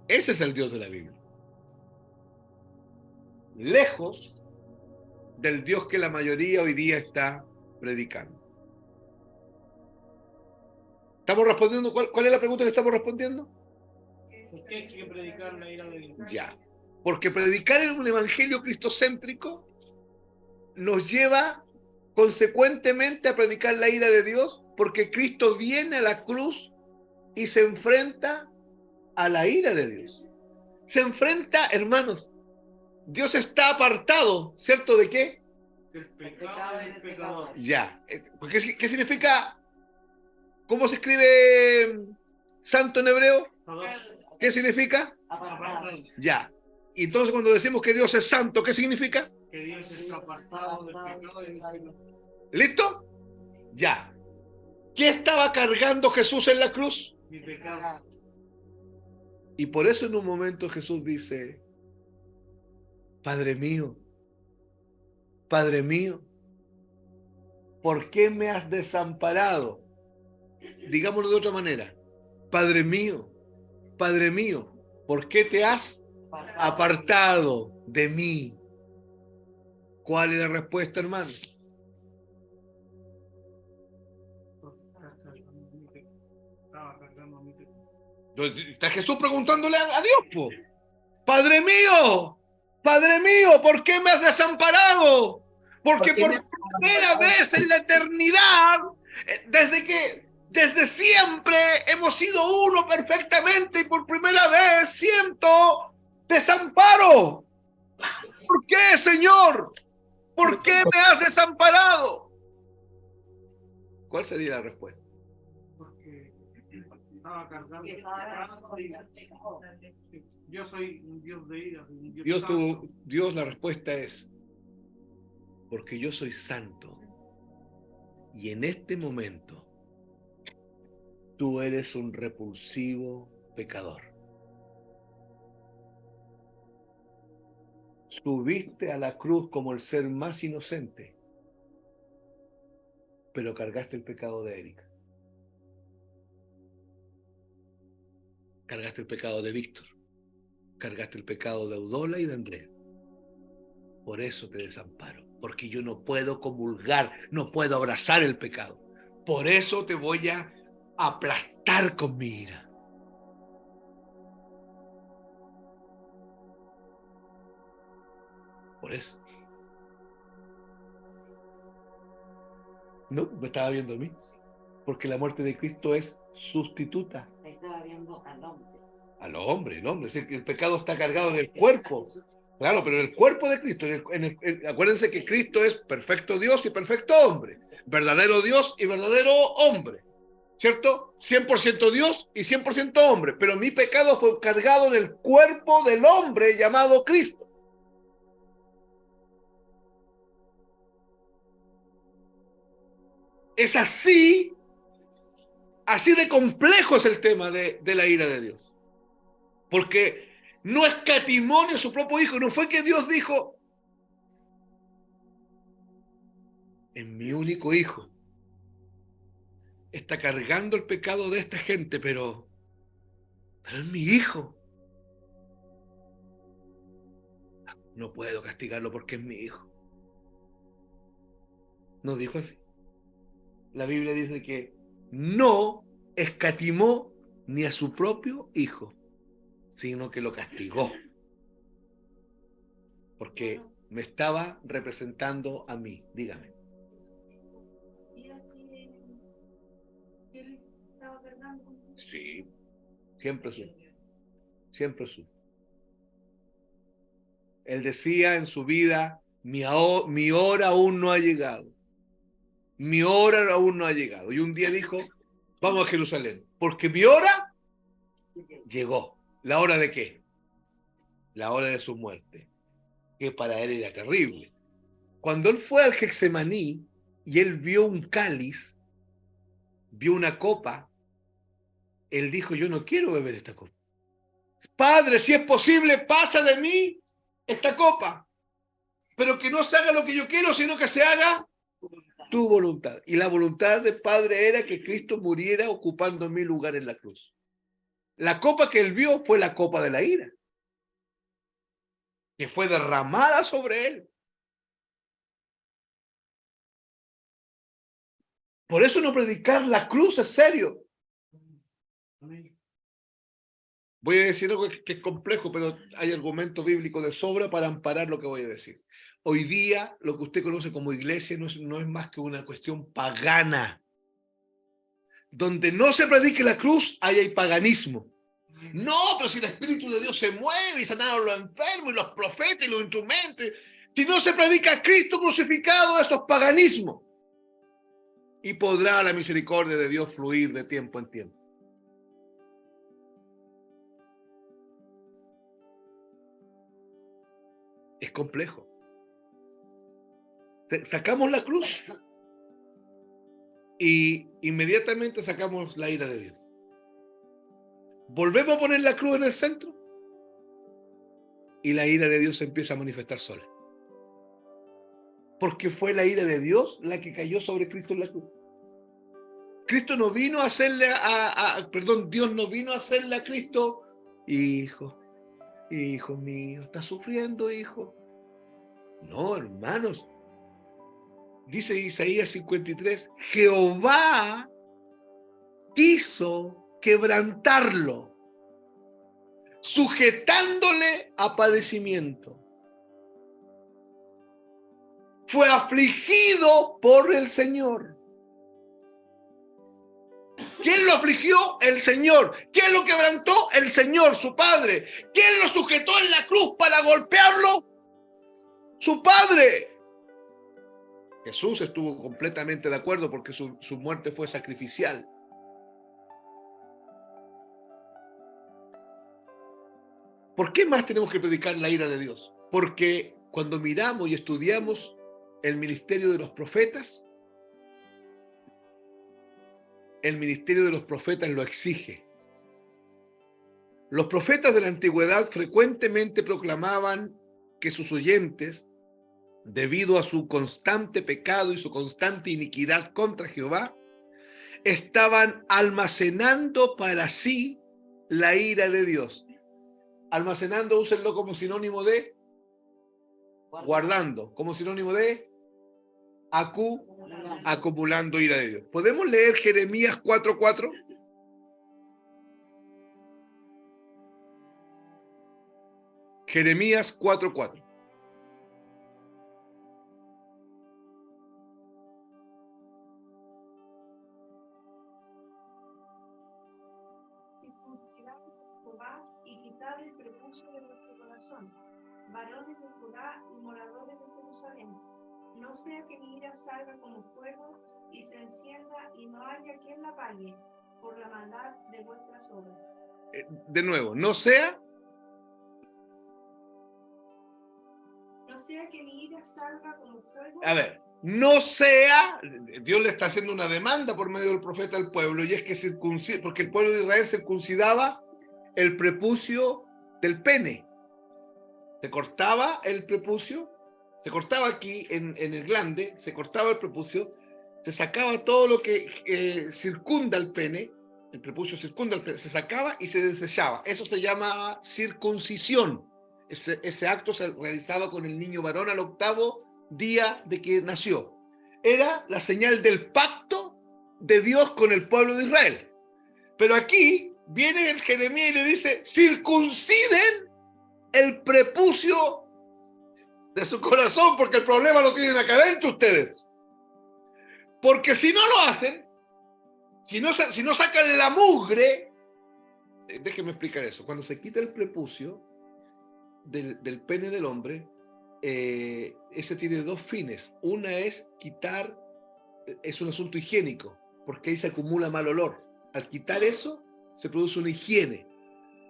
Ese es el Dios de la Biblia. Lejos del Dios que la mayoría hoy día está predicando. ¿Estamos respondiendo? ¿Cuál es la pregunta que estamos respondiendo? ¿Por qué hay que predicar la ira de Dios? Ya. Porque predicar en un evangelio cristocéntrico nos lleva consecuentemente a predicar la ira de Dios, porque Cristo viene a la cruz y se enfrenta a la ira de Dios. se enfrenta, hermanos. Dios está apartado, ¿cierto? ¿De qué? El pecado del pecador. Ya. ¿Qué significa? ¿Cómo se escribe santo en hebreo? ¿Qué significa? Apartado. Ya. Y entonces cuando decimos que Dios es santo, ¿qué significa? Que Dios está apartado del pecado y del pecado. ¿Listo? Ya. ¿Qué estaba cargando Jesús en la cruz? Mi pecado. Y por eso en un momento Jesús dice, Padre mío, ¿por qué me has desamparado? Digámoslo de otra manera. Padre mío, ¿por qué te has apartado de mí? ¿Cuál es la respuesta, hermano? Estaba cargando mi pecado. Está Jesús preguntándole a Dios, po. Padre mío, ¿por qué me has desamparado? Porque por primera vez en la eternidad, desde siempre hemos sido uno perfectamente y por primera vez siento desamparo. ¿Por qué, Señor? ¿Por qué me has desamparado? ¿Cuál sería la respuesta? Porque estaba cargando el pecado. Yo soy un Dios de ira. Un Dios santo. Dios, la respuesta es, porque yo soy santo. Y en este momento, tú eres un repulsivo pecador. Subiste a la cruz como el ser más inocente, pero cargaste el pecado de Erika. Cargaste el pecado de Víctor. Cargaste el pecado de Audola y de Andrea. Por eso te desamparo, porque yo no puedo comulgar, no puedo abrazar el pecado. Por eso te voy a aplastar con mi ira. Por eso. No, me estaba viendo a mí. Porque la muerte de Cristo es sustituta. Estaba viendo al hombre. Al hombre, el hombre. Es decir, que el pecado está cargado en el cuerpo. Claro, pero en el cuerpo de Cristo. Acuérdense que Cristo es perfecto Dios y perfecto hombre. Verdadero Dios y verdadero hombre. ¿Cierto? 100% Dios y 100% hombre. Pero mi pecado fue cargado en el cuerpo del hombre llamado Cristo. Es así de complejo es el tema de la ira de Dios. Porque no escatimó ni a su propio hijo. No fue que Dios dijo, en mi único hijo está cargando el pecado de esta gente, pero es mi hijo. No puedo castigarlo porque es mi hijo. No dijo así. La Biblia dice que no escatimó ni a su propio hijo, sino que lo castigó. Porque me estaba representando a mí. Dígame. Sí, siempre supe. Siempre supe. Él decía en su vida, mi hora aún no ha llegado. Mi hora aún no ha llegado. Y un día dijo, vamos a Jerusalén, porque mi hora llegó. ¿La hora de qué? La hora de su muerte, que para él era terrible. Cuando él fue al Getsemaní y él vio un cáliz, vio una copa, él dijo, yo no quiero beber esta copa. Padre, si es posible, pasa de mí esta copa, pero que no se haga lo que yo quiero, sino que se haga tu voluntad. Y la voluntad del Padre era que Cristo muriera ocupando mi lugar en la cruz. La copa que él vio fue la copa de la ira, que fue derramada sobre él. Por eso no predicar la cruz es serio. Voy a decir algo que es complejo, pero hay argumento bíblico de sobra para amparar lo que voy a decir. Hoy día, lo que usted conoce como iglesia no es más que una cuestión pagana. Donde no se predique la cruz, ahí hay paganismo. No, pero si el Espíritu de Dios se mueve y sanaron los enfermos y los profetas y los instrumentos. Si no se predica a Cristo crucificado, eso es paganismo. Y podrá la misericordia de Dios fluir de tiempo en tiempo. Es complejo. Sacamos la cruz y inmediatamente sacamos la ira de Dios. Volvemos a poner la cruz en el centro y la ira de Dios se empieza a manifestar sola. Porque fue la ira de Dios la que cayó sobre Cristo en la cruz. Cristo no vino a hacerle Dios no vino a hacerle a Cristo, hijo mío, ¿está sufriendo, hijo? No, hermanos. Dice Isaías 53, Jehová quiso quebrantarlo, sujetándole a padecimiento. Fue afligido por el Señor. ¿Quién lo afligió? El Señor. ¿Quién lo quebrantó? El Señor, su Padre. ¿Quién lo sujetó en la cruz para golpearlo? Su Padre. Jesús estuvo completamente de acuerdo porque su muerte fue sacrificial. ¿Por qué más tenemos que predicar la ira de Dios? Porque cuando miramos y estudiamos el ministerio de los profetas, el ministerio de los profetas lo exige. Los profetas de la antigüedad frecuentemente proclamaban que sus oyentes, debido a su constante pecado y su constante iniquidad contra Jehová, estaban almacenando para sí la ira de Dios. Almacenando, úsenlo como sinónimo de guardando, como sinónimo de acumulando ira de Dios. ¿Podemos leer Jeremías 4:4? Jeremías 4:4. Y quitar el prepucio de vuestro corazón, varones de Judá y moradores de Jerusalén. No sea que mi ira salga como fuego y se encienda y no haya quien la apague por la maldad de vuestras obras. De nuevo, no sea que mi ira salga como fuego. A ver, no sea, Dios le está haciendo una demanda por medio del profeta al pueblo, y es que porque el pueblo de Israel circuncidaba el prepucio del pene. Se cortaba el prepucio, se cortaba aquí en el glande, se cortaba el prepucio, se sacaba todo lo que circunda el pene, el prepucio circunda el pene, se sacaba y se desechaba. Eso se llama circuncisión. Ese acto se realizaba con el niño varón al 8º día de que nació. Era la señal del pacto de Dios con el pueblo de Israel. Pero aquí viene el Jeremías y le dice, circunciden el prepucio de su corazón, porque el problema lo tienen acá adentro ustedes. Porque si no lo hacen, si no sacan la mugre, déjenme explicar eso. Cuando se quita el prepucio del pene del hombre, ese tiene dos fines. Una es quitar, es un asunto higiénico, porque ahí se acumula mal olor. Al quitar eso, se produce una higiene.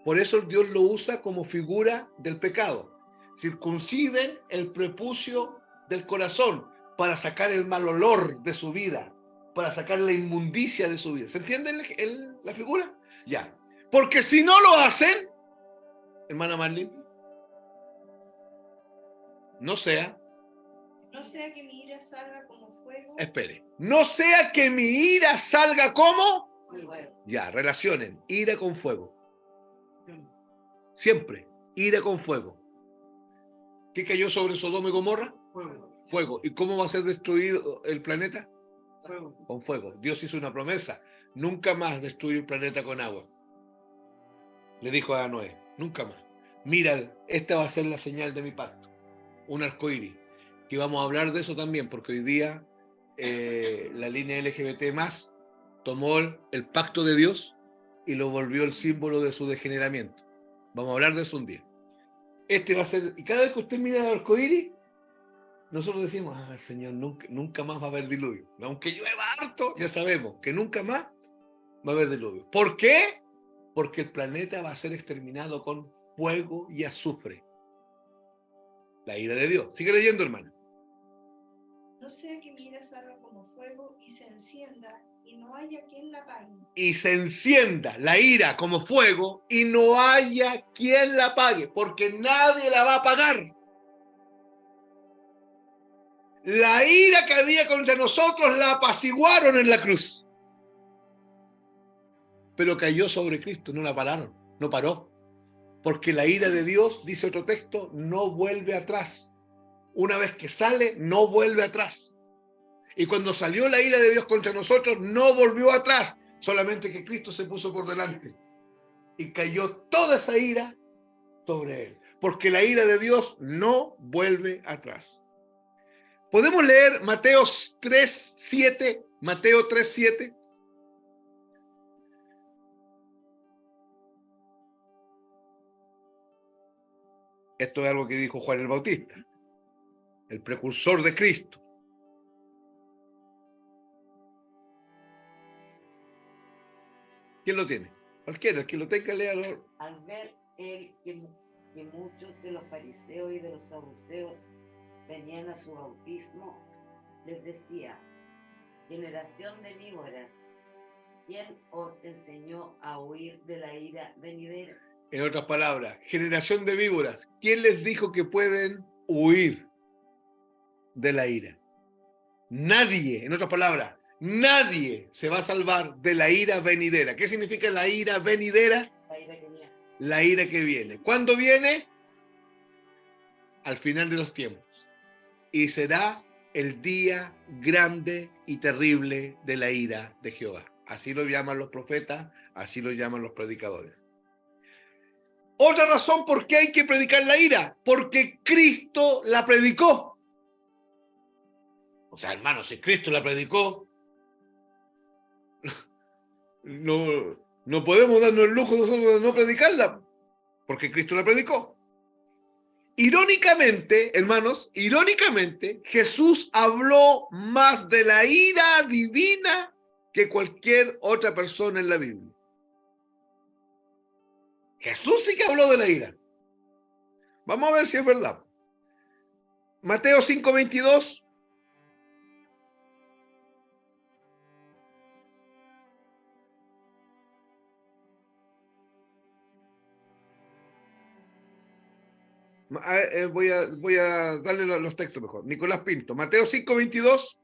Por eso Dios lo usa como figura del pecado. Circunciden el prepucio del corazón para sacar el mal olor de su vida, para sacar la inmundicia de su vida. ¿Se entiende la figura? Ya. Porque si no lo hacen, hermana Marlene, no sea que mi ira salga como fuego. Espere. No sea que mi ira salga como fuego. Ya, relacionen ira con fuego. Siempre, ira con fuego. ¿Qué cayó sobre Sodoma y Gomorra? Fuego. ¿Y cómo va a ser destruido el planeta? Fuego. Con fuego. Dios hizo una promesa. Nunca más destruir el planeta con agua. Le dijo a Noé, nunca más. Mira, esta va a ser la señal de mi pacto. Un arcoíris. Que vamos a hablar de eso también, porque hoy día la línea LGBT+ tomó el pacto de Dios y lo volvió el símbolo de su degeneramiento. Vamos a hablar de eso un día. Este va a ser, y cada vez que usted mira el arcoíris, nosotros decimos, Señor, nunca más va a haber diluvio. Aunque llueva harto, ya sabemos que nunca más va a haber diluvio. ¿Por qué? Porque el planeta va a ser exterminado con fuego y azufre. La ira de Dios. Sigue leyendo, hermano. No sea que mi ira salga como fuego y se encienda y no haya quien la apague. Y se encienda la ira como fuego y no haya quien la apague, porque nadie la va a apagar. La ira que había contra nosotros la apaciguaron en la cruz. Pero cayó sobre Cristo, no la pararon, no paró. Porque la ira de Dios, dice otro texto, no vuelve atrás. Una vez que sale, no vuelve atrás. Y cuando salió la ira de Dios contra nosotros, no volvió atrás. Solamente que Cristo se puso por delante. Y cayó toda esa ira sobre él. Porque la ira de Dios no vuelve atrás. ¿Podemos leer Mateo 3:7? Mateo 3:7. Esto es algo que dijo Juan el Bautista, el precursor de Cristo. ¿Quién lo tiene? Cualquiera, el que lo tenga, léalo. Al ver él que muchos de los fariseos y de los saduceos venían a su bautismo, les decía: generación de víboras, ¿quién os enseñó a huir de la ira venidera? En otras palabras, generación de víboras, ¿quién les dijo que pueden huir de la ira? Nadie, en otras palabras, nadie se va a salvar de la ira venidera. ¿Qué significa la ira venidera? La ira que viene. La ira que viene. ¿Cuándo viene? Al final de los tiempos. Y será el día grande y terrible de la ira de Jehová. Así lo llaman los profetas, así lo llaman los predicadores. Otra razón por qué hay que predicar la ira, porque Cristo la predicó. O sea, hermanos, si Cristo la predicó, no podemos darnos el lujo nosotros de no predicarla, porque Cristo la predicó. Irónicamente, hermanos, Jesús habló más de la ira divina que cualquier otra persona en la Biblia. Jesús sí que habló de la ira. Vamos a ver si es verdad. Mateo 5:22. Voy a darle los textos mejor. Nicolás Pinto. Mateo 5:22.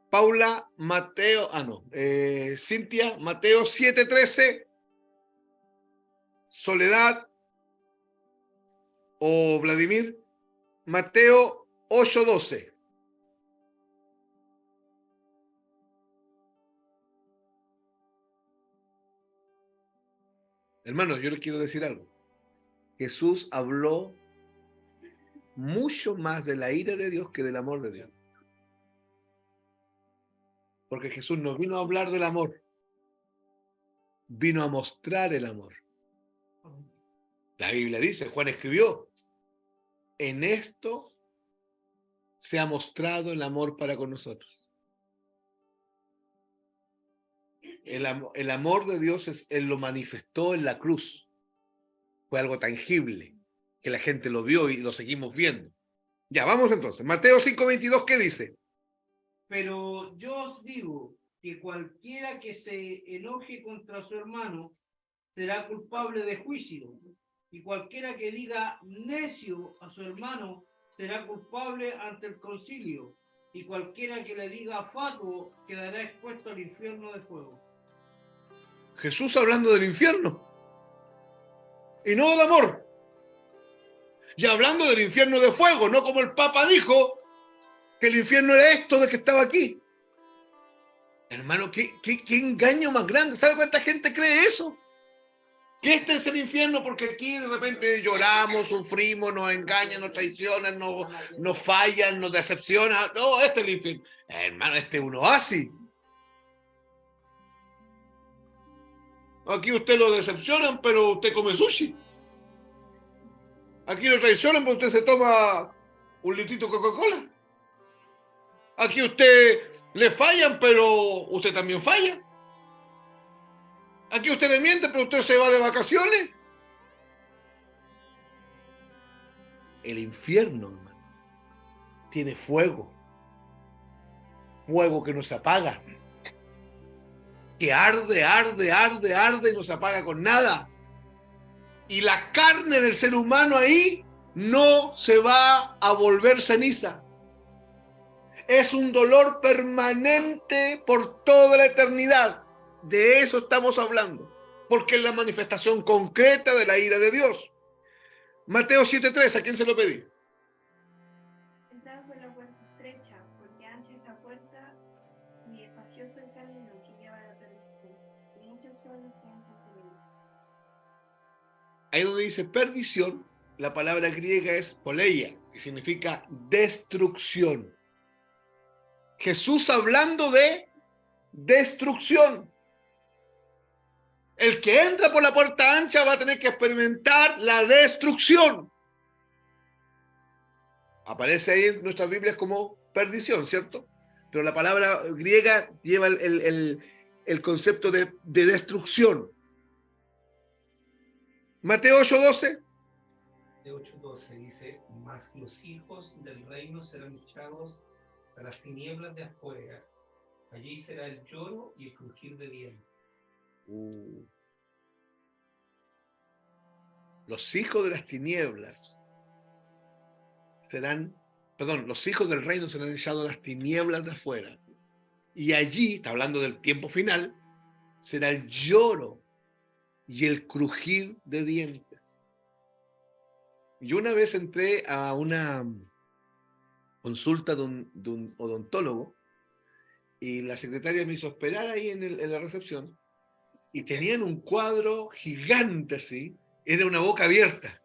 Paula, Mateo, Cintia, Mateo 7:13. Soledad o Vladimir, Mateo 8:12. Hermanos, yo les quiero decir algo. Jesús habló mucho más de la ira de Dios que del amor de Dios. Porque Jesús no vino a hablar del amor, vino a mostrar el amor. La Biblia dice, Juan escribió, en esto se ha mostrado el amor para con nosotros. El amor de Dios Él lo manifestó en la cruz. Fue algo tangible, que la gente lo vio y lo seguimos viendo. Ya, vamos entonces. Mateo 5:22, ¿qué dice? Pero yo os digo que cualquiera que se enoje contra su hermano será culpable de juicio. Y cualquiera que diga necio a su hermano será culpable ante el concilio. Y cualquiera que le diga fatuo quedará expuesto al infierno de fuego. Jesús hablando del infierno. Y no del amor. Y hablando del infierno de fuego, no como el Papa dijo que el infierno era esto de que estaba aquí. Hermano, ¿qué engaño más grande? ¿Sabe cuánta gente cree eso? Que este es el infierno porque aquí de repente lloramos, sufrimos, nos engañan, nos traicionan, nos fallan, nos decepcionan. No, este es el infierno. Hermano, este es un oasis. Aquí usted lo decepcionan, pero usted come sushi. Aquí lo traicionan, pero usted se toma un litrito de Coca-Cola. Aquí usted le fallan, pero usted también falla. Aquí usted le miente, pero usted se va de vacaciones. El infierno, hermano, tiene fuego. Fuego que no se apaga. Que arde, arde, arde, arde y no se apaga con nada. Y la carne del ser humano ahí no se va a volver ceniza. Es un dolor permanente por toda la eternidad. De eso estamos hablando. Porque es la manifestación concreta de la ira de Dios. Mateo 7:3, ¿a quién se lo pedí? Entrad por la puerta estrecha, porque ancha es la puerta y espacioso el camino que lleva a la perdición, y muchos son los que entran por él. Ahí donde dice perdición, la palabra griega es poleia, que significa destrucción. Jesús hablando de destrucción. El que entra por la puerta ancha va a tener que experimentar la destrucción. Aparece ahí en nuestras Biblias como perdición, ¿cierto? Pero la palabra griega lleva el concepto de destrucción. Mateo 8:12. De 8:12 dice, mas los hijos del reino serán echados a las tinieblas de afuera. Allí será el lloro y el crujir de dientes. Los hijos de las tinieblas los hijos del reino serán echados a las tinieblas de afuera. Y allí, está hablando del tiempo final, será el lloro y el crujir de dientes. Yo una vez entré a una consulta de un odontólogo y la secretaria me hizo esperar ahí en la recepción y tenían un cuadro gigante así, era una boca abierta.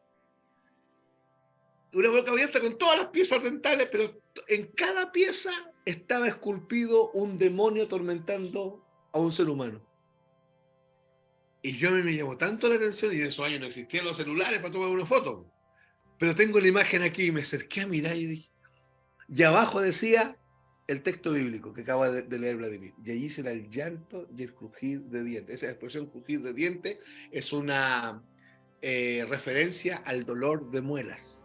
Una boca abierta con todas las piezas dentales, pero en cada pieza estaba esculpido un demonio atormentando a un ser humano. Y yo me llamó tanto la atención, y de esos años no existían los celulares para tomar una foto. Pero tengo la imagen aquí y me acerqué a mirar y dije, y abajo decía el texto bíblico que acaba de leer Vladimir. Y allí será el llanto y el crujir de dientes. Esa expresión crujir de dientes es una referencia al dolor de muelas.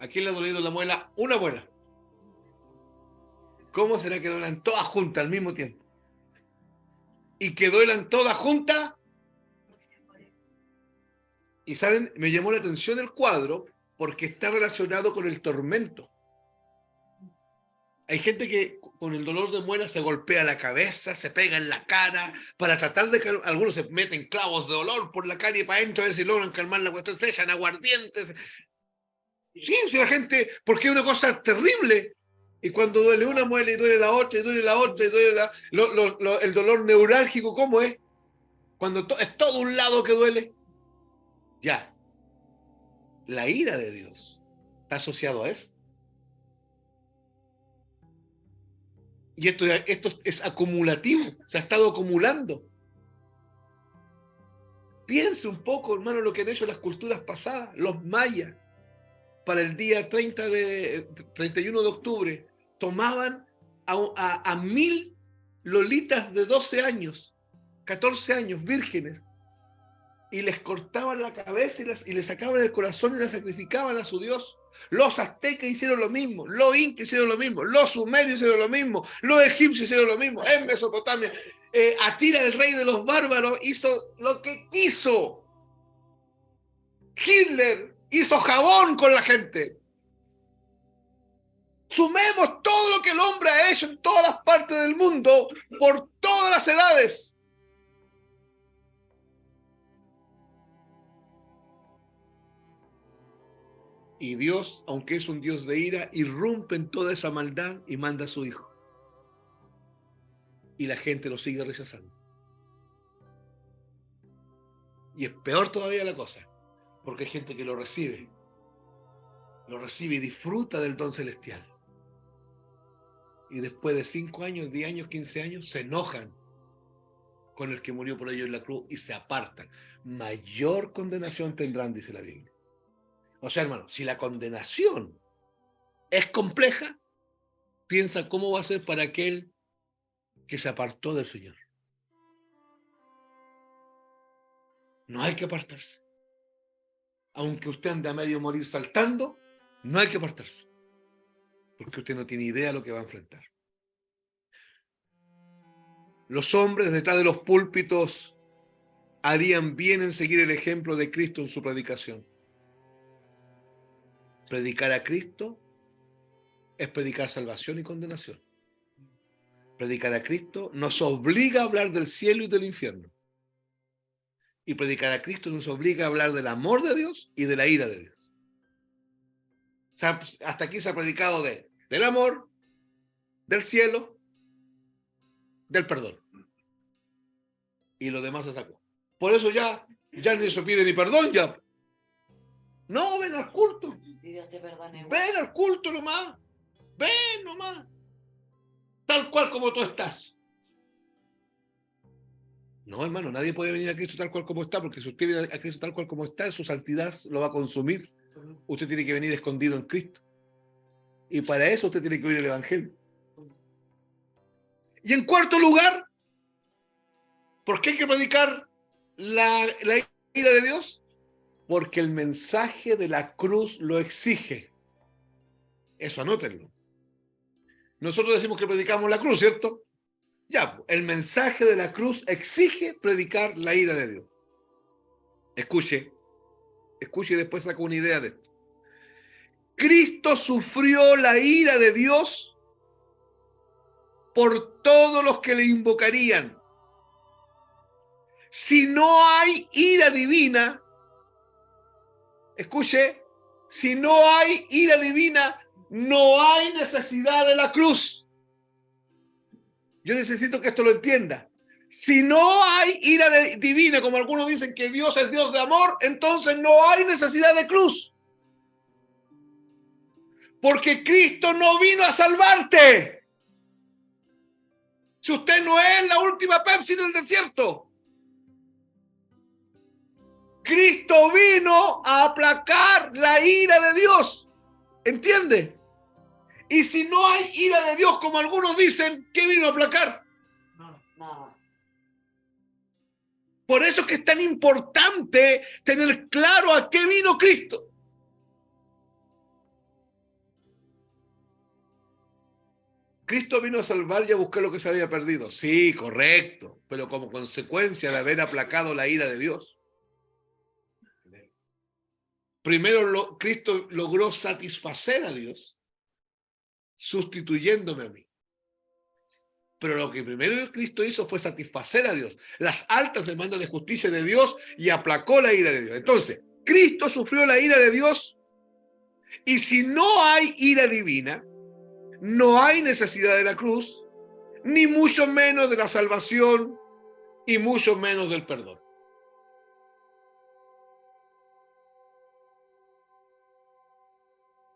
¿A quién le ha dolido la muela? Una muela. ¿Cómo será que duelan todas juntas al mismo tiempo? Y que duelan todas juntas. Y saben, me llamó la atención el cuadro porque está relacionado con el tormento. Hay gente que con el dolor de muela se golpea la cabeza, se pega en la cara, para tratar de calmar. Algunos se meten clavos de dolor por la cara y para adentro a ver si logran calmar la cuestión, se echan aguardientes. Sí, la gente, porque es una cosa terrible. Y cuando duele una muela y duele la otra, y duele la otra, y duele el dolor neurálgico, ¿cómo es? Cuando es todo un lado que duele. Ya. La ira de Dios está asociado a eso. Y esto es acumulativo, se ha estado acumulando. Piense un poco, hermano, lo que han hecho las culturas pasadas, los mayas. Para el día 31 de octubre, tomaban a 1000 lolitas de 12 años, 14 años, vírgenes, y les cortaban la cabeza y les sacaban el corazón y las sacrificaban a su Dios. Los aztecas hicieron lo mismo, los incas hicieron lo mismo, los sumerios hicieron lo mismo, los egipcios hicieron lo mismo, en Mesopotamia. Atila, el rey de los bárbaros, hizo lo que quiso. Hitler hizo jabón con la gente. Sumemos todo lo que el hombre ha hecho en todas las partes del mundo, por todas las edades. Y Dios, aunque es un Dios de ira, irrumpe en toda esa maldad y manda a su Hijo. Y la gente lo sigue rechazando. Y es peor todavía la cosa, porque hay gente que lo recibe y disfruta del don celestial. Y después de 5 años, 10 años, 15 años, se enojan con el que murió por ellos en la cruz y se apartan. Mayor condenación tendrán, dice la Biblia. O sea, hermano, si la condenación es compleja, piensa cómo va a ser para aquel que se apartó del Señor. No hay que apartarse. Aunque usted ande a medio morir saltando, no hay que apartarse. Porque usted no tiene idea de lo que va a enfrentar. Los hombres detrás de los púlpitos harían bien en seguir el ejemplo de Cristo en su predicación. Predicar a Cristo es predicar salvación y condenación. Predicar a Cristo nos obliga a hablar del cielo y del infierno. Y predicar a Cristo nos obliga a hablar del amor de Dios y de la ira de Dios. O sea, hasta aquí se ha predicado del amor, del cielo, del perdón. Y lo demás se sacó. Por eso ya ni se pide ni perdón ya. No, ven al culto. Si Dios te perdone. Ven al culto nomás. Ven nomás. Tal cual como tú estás. No, hermano, nadie puede venir a Cristo tal cual como está, porque si usted viene a Cristo tal cual como está, su santidad lo va a consumir. Usted tiene que venir escondido en Cristo. Y para eso usted tiene que oír el Evangelio. Y en cuarto lugar, ¿por qué hay que predicar la ira de Dios? Porque el mensaje de la cruz lo exige. Eso anótenlo. Nosotros decimos que predicamos la cruz, ¿cierto? Ya, el mensaje de la cruz exige predicar la ira de Dios. Escuche y después saca una idea de esto. Cristo sufrió la ira de Dios por todos los que le invocarían. Si no hay ira divina, escuche, si no hay ira divina, no hay necesidad de la cruz. Yo necesito que esto lo entienda. Si no hay ira divina, como algunos dicen que Dios es Dios de amor, entonces no hay necesidad de cruz. Porque Cristo no vino a salvarte. Si usted no es la última Pepsi en el desierto. Cristo vino a aplacar la ira de Dios. ¿Entiende? Y si no hay ira de Dios, como algunos dicen, ¿qué vino a aplacar? Nada. Por eso es que es tan importante tener claro a qué vino Cristo. Cristo vino a salvar y a buscar lo que se había perdido. Sí, correcto, pero como consecuencia de haber aplacado la ira de Dios. Primero Cristo logró satisfacer a Dios, sustituyéndome a mí. Pero lo que primero Cristo hizo fue satisfacer a Dios, las altas demandas de justicia de Dios, y aplacó la ira de Dios. Entonces, Cristo sufrió la ira de Dios, y si no hay ira divina, no hay necesidad de la cruz, ni mucho menos de la salvación, y mucho menos del perdón.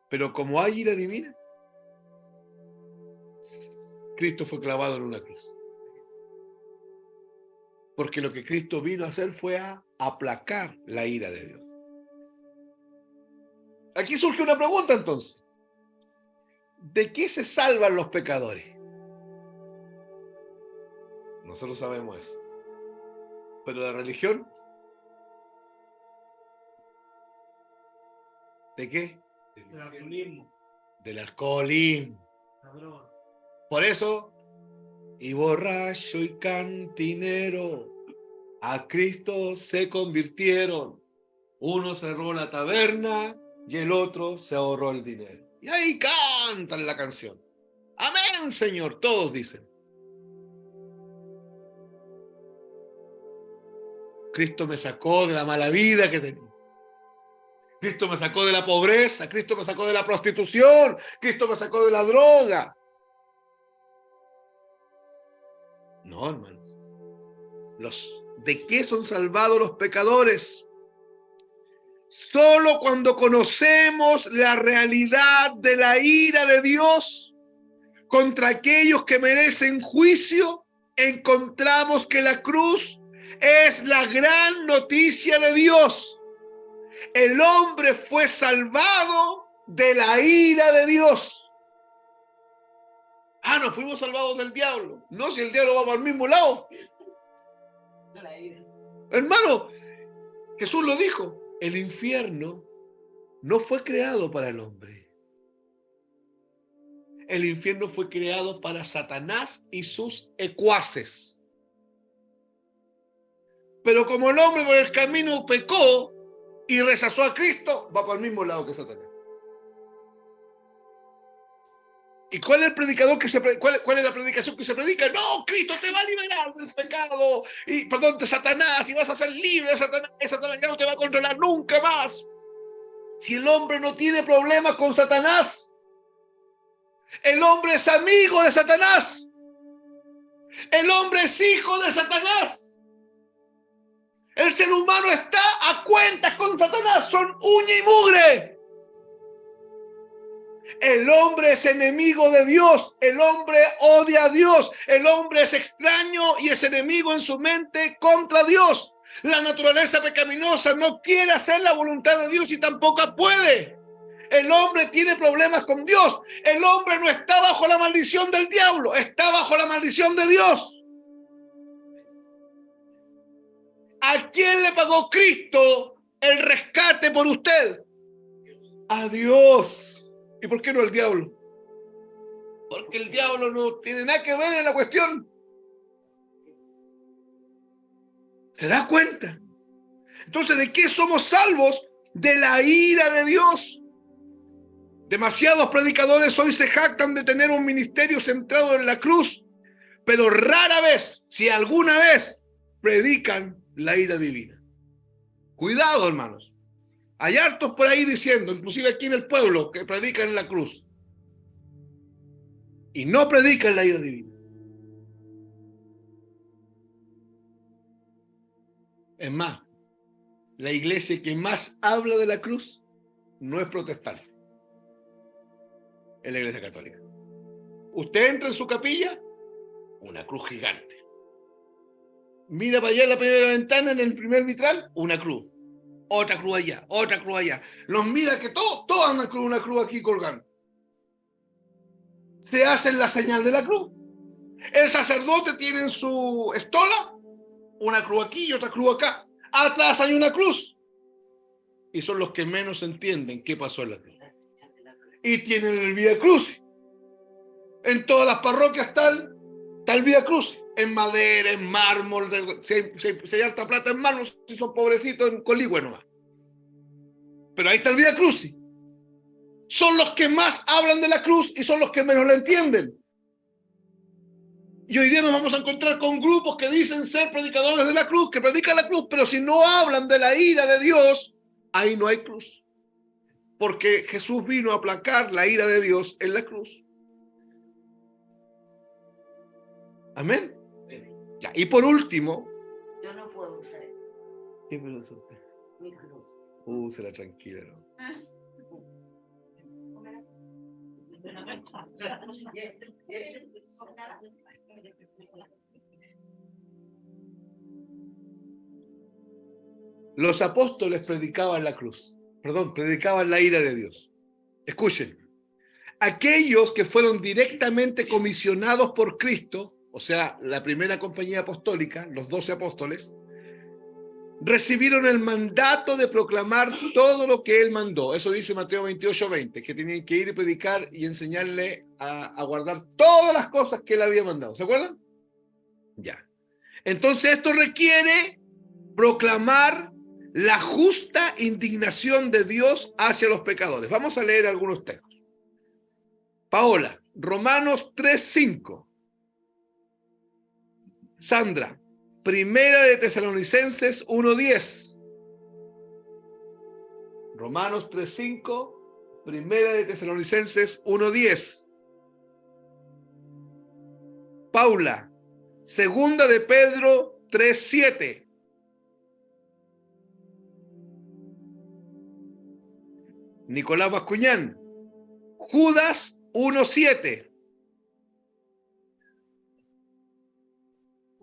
Pero como hay ira divina, Cristo fue clavado en una cruz. Porque lo que Cristo vino a hacer fue a aplacar la ira de Dios. Aquí surge una pregunta entonces. ¿De qué se salvan los pecadores? Nosotros sabemos eso. Pero la religión, ¿de qué? El alcoholismo, Del alcoholismo. la droga. Por eso, y borracho y cantinero, a Cristo se convirtieron. Uno cerró la taberna y el otro se ahorró el dinero. Y ahí cantan la canción. Amén, Señor, todos dicen. Cristo me sacó de la mala vida que tenía. Cristo me sacó de la pobreza, Cristo me sacó de la prostitución, Cristo me sacó de la droga. No, hermanos. ¿De qué son salvados los pecadores? Solo cuando conocemos la realidad de la ira de Dios contra aquellos que merecen juicio, encontramos que la cruz es la gran noticia de Dios. El hombre fue salvado de la ira de Dios. Ah, nos fuimos salvados del diablo. No, si el diablo va para el mismo lado. La ira. Hermano, Jesús lo dijo. El infierno no fue creado para el hombre. El infierno fue creado para Satanás y sus ecuaces. Pero como el hombre por el camino pecó y rechazó a Cristo, va para el mismo lado que Satanás. ¿Y cuál es el predicador que cuál es la predicación que se predica? No, Cristo te va a liberar del pecado y perdón, de Satanás, y vas a ser libre de Satanás, y Satanás ya no te va a controlar nunca más. Si el hombre no tiene problemas con Satanás, el hombre es amigo de Satanás. El hombre es hijo de Satanás. El ser humano está a cuentas con Satanás, son uña y mugre. El hombre es enemigo de Dios, el hombre odia a Dios, el hombre es extraño y es enemigo en su mente contra Dios. La naturaleza pecaminosa no quiere hacer la voluntad de Dios y tampoco puede. El hombre tiene problemas con Dios. El hombre no está bajo la maldición del diablo, está bajo la maldición de Dios. ¿A quién le pagó Cristo el rescate por usted? A Dios. ¿Y por qué no al diablo? Porque el diablo no tiene nada que ver en la cuestión. ¿Se da cuenta? Entonces, ¿de qué somos salvos? De la ira de Dios. Demasiados predicadores hoy se jactan de tener un ministerio centrado en la cruz, pero rara vez, si alguna vez, predican la ira divina. Cuidado, hermanos. Hay hartos por ahí diciendo, inclusive aquí en el pueblo, que predican la cruz. Y no predican la ira divina. Es más, la iglesia que más habla de la cruz no es protestante. Es la iglesia católica. Usted entra en su capilla, una cruz gigante. Mira para allá en la primera ventana, en el primer vitral, una cruz. Otra cruz allá, otra cruz allá. Los mira que todos andan con una cruz aquí colgando. Se hacen la señal de la cruz. El sacerdote tiene en su estola una cruz aquí y otra cruz acá. Atrás hay una cruz. Y son los que menos entienden qué pasó en la cruz. Y tienen el Vía Crucis. En todas las parroquias está el Vía Crucis. En madera, en mármol, si hay harta plata en mármol, si son pobrecitos en coligüe nomás. Pero ahí está el Vía Crucis. Son los que más hablan de la cruz y son los que menos la entienden. Y hoy día nos vamos a encontrar con grupos que dicen ser predicadores de la cruz, que predican la cruz, pero si no hablan de la ira de Dios, ahí no hay cruz. Porque Jesús vino a aplacar la ira de Dios en la cruz. Amén. Ya, y por último, Yo no puedo usar ¿qué me lo usa usted? mi cruz. Úsela tranquila, ¿no? Los apóstoles predicaban la cruz, predicaban la ira de Dios. Escuchen, aquellos que fueron directamente comisionados por Cristo, o sea, la primera compañía apostólica, los 12 apóstoles, recibieron el mandato de proclamar todo lo que él mandó. Eso dice Mateo 28:20, que tenían que ir y predicar y enseñarle a guardar todas las cosas que él había mandado. ¿Se acuerdan? Ya. Entonces esto requiere proclamar la justa indignación de Dios hacia los pecadores. Vamos a leer algunos textos. Paola, Romanos 3:5. Sandra, Primera de Tesalonicenses 1:10. Romanos 3:5, Primera de Tesalonicenses 1:10. Paula, Segunda de Pedro 3:7. Nicolás Bascuñán, Judas 1:7.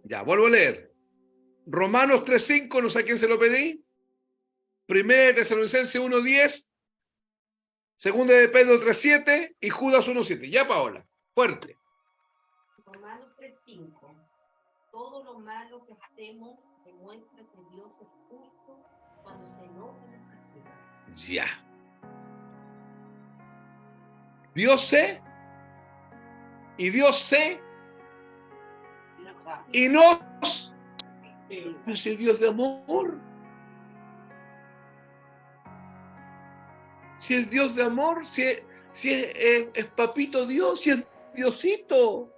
Ya, vuelvo a leer. Romanos 3:5, no sé a quién se lo pedí. Primera de Tesalonicenses 1:10. Segunda de Pedro 3:7 y Judas 1:7. Ya, Paola, fuerte. Romanos 3:5. Todo lo malo que hacemos demuestra que Dios es justo cuando se enoja en nuestras vidas. Ya. Dios sé y Dios sé y nos. Pero si es Dios de amor. Si es Dios de amor, si es papito Dios, si es Diosito.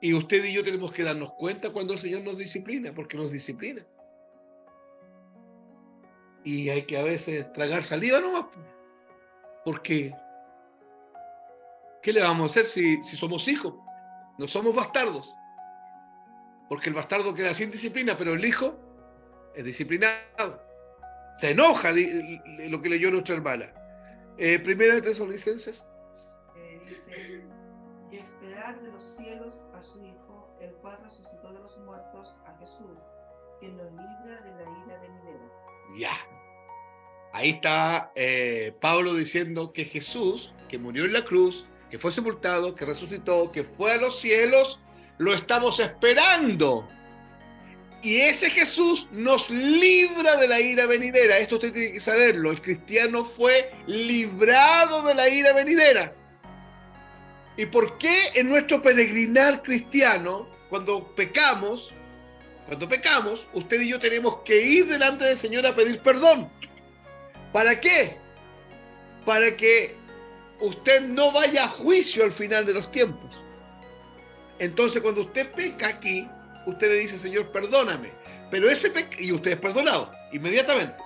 Y usted y yo tenemos que darnos cuenta cuando el Señor nos disciplina, porque nos disciplina. Y hay que a veces tragar saliva nomás. Porque, ¿qué le vamos a hacer si somos hijos? No somos bastardos. Porque el bastardo queda sin disciplina, pero el hijo es disciplinado. Se enoja lo que leyó nuestra hermana. Primera de Tesalonicenses. Dice, y esperar de los cielos a su Hijo, el cual resucitó de los muertos, a Jesús, que nos libra de la ira venidera. Ya. Ahí está Pablo diciendo que Jesús, que murió en la cruz, que fue sepultado, que resucitó, que fue a los cielos, lo estamos esperando. Y ese Jesús nos libra de la ira venidera. Esto usted tiene que saberlo. El cristiano fue librado de la ira venidera. ¿Y por qué en nuestro peregrinar cristiano, cuando pecamos, usted y yo tenemos que ir delante del Señor a pedir perdón? ¿Para qué? Para que usted no vaya a juicio al final de los tiempos. Entonces, cuando usted peca aquí, usted le dice, Señor, perdóname. Pero y usted es perdonado inmediatamente.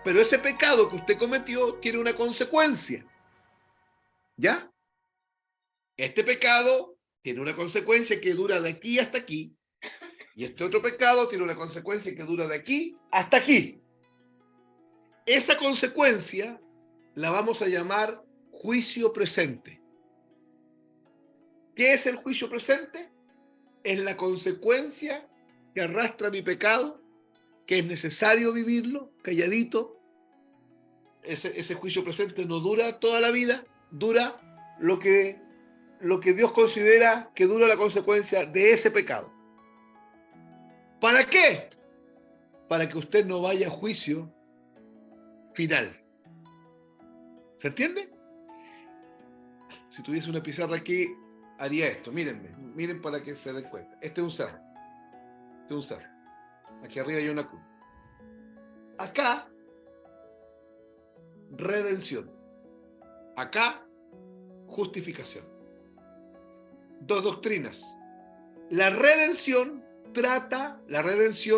Pero ese pecado que usted cometió tiene una consecuencia. ¿Ya? Este pecado tiene una consecuencia que dura de aquí hasta aquí. Y este otro pecado tiene una consecuencia que dura de aquí hasta aquí. Esa consecuencia la vamos a llamar juicio presente. ¿Qué es el juicio presente? Es la consecuencia que arrastra mi pecado, que es necesario vivirlo, calladito. Ese juicio presente no dura toda la vida, dura lo que Dios considera que dura la consecuencia de ese pecado. ¿Para qué? Para que usted no vaya a juicio final. ¿Se entiende? Si tuviese una pizarra aquí, haría esto. Miren para que se den cuenta. Este es un cerro. Aquí arriba hay una cruz. Acá, redención. Acá, justificación. Dos doctrinas. La redención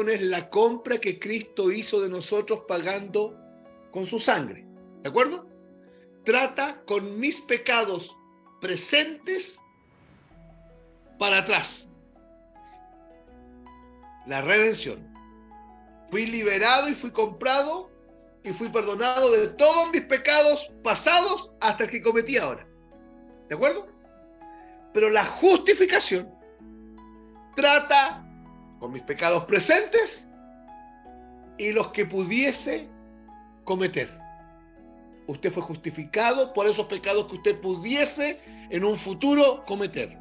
es la compra que Cristo hizo de nosotros pagando con su sangre. ¿De acuerdo? Trata con mis pecados presentes para atrás. La redención. Fui liberado y fui comprado y fui perdonado de todos mis pecados pasados hasta el que cometí ahora. ¿De acuerdo? Pero la justificación trata con mis pecados presentes y los que pudiese cometer. Usted fue justificado por esos pecados que usted pudiese en un futuro cometer.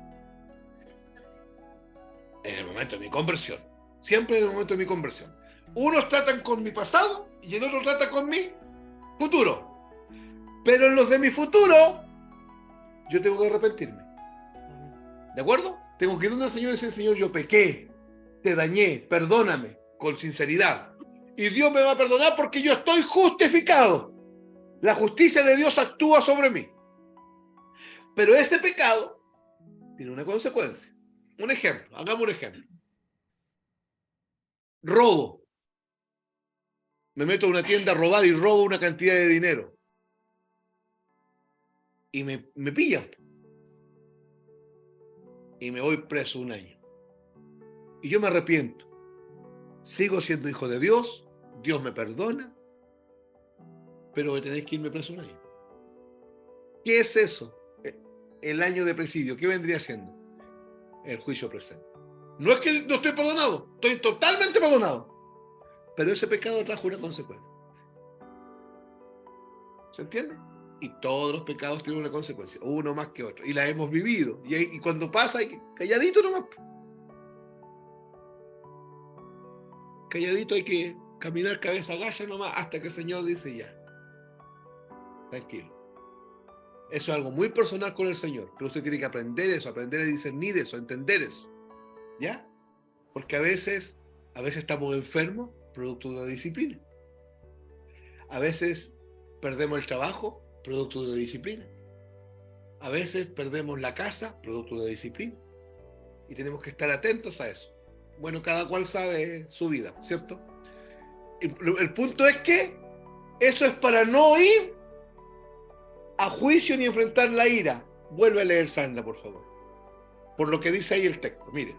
En el momento de mi conversión. Siempre en el momento de mi conversión. Unos tratan con mi pasado y el otro trata con mi futuro. Pero en los de mi futuro, yo tengo que arrepentirme. ¿De acuerdo? Tengo que ir donde el Señor y decir, Señor, yo pequé, te dañé, perdóname, con sinceridad. Y Dios me va a perdonar porque yo estoy justificado. La justicia de Dios actúa sobre mí. Pero ese pecado tiene una consecuencia. Un ejemplo, hagamos un ejemplo. Robo. Me meto a una tienda a robar y robo una cantidad de dinero. Y me pillan. Y me voy preso 1 año. Y yo me arrepiento. Sigo siendo hijo de Dios. Dios me perdona. Pero tenéis que irme preso 1 año. ¿Qué es eso? El año de presidio. ¿Qué vendría siendo? El juicio presente. No es que no estoy perdonado, estoy totalmente perdonado. Pero ese pecado trajo una consecuencia. ¿Se entiende? Y todos los pecados tienen una consecuencia, uno más que otro. Y la hemos vivido. Y cuando pasa, hay que, calladito nomás. Calladito hay que caminar cabeza agacha nomás hasta que el Señor dice ya. Tranquilo. Eso es algo muy personal con el Señor. Pero usted tiene que aprender eso, aprender a discernir eso, a entender eso. ¿Ya? Porque a veces estamos enfermos producto de una disciplina. A veces perdemos el trabajo producto de una disciplina. A veces perdemos la casa producto de una disciplina. Y tenemos que estar atentos a eso. Bueno, cada cual sabe su vida, ¿cierto? El punto es que eso es para no ir a juicio ni enfrentar la ira. Vuelve a leer Sandra, por favor. Por lo que dice ahí el texto, mire.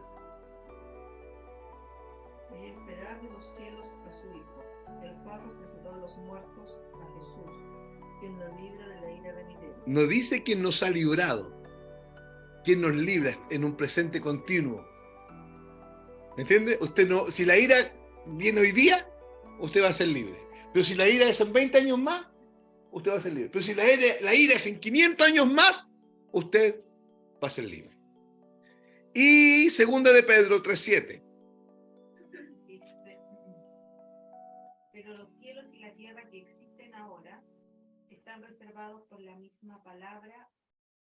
Y esperar de los cielos a su Hijo, el cual resucitó de los muertos, a Jesús, quien nos libra de la ira venidera. No dice quién nos ha librado, quién nos libra en un presente continuo. ¿Me entiende? Usted no, si la ira viene hoy día, usted va a ser libre. Pero si la ira es en 20 años más, usted va a ser libre. Pero si la ira es en 500 años más, usted va a ser libre. Y 2 de Pedro 3:7. Pero los cielos y la tierra que existen ahora están reservados por la misma palabra,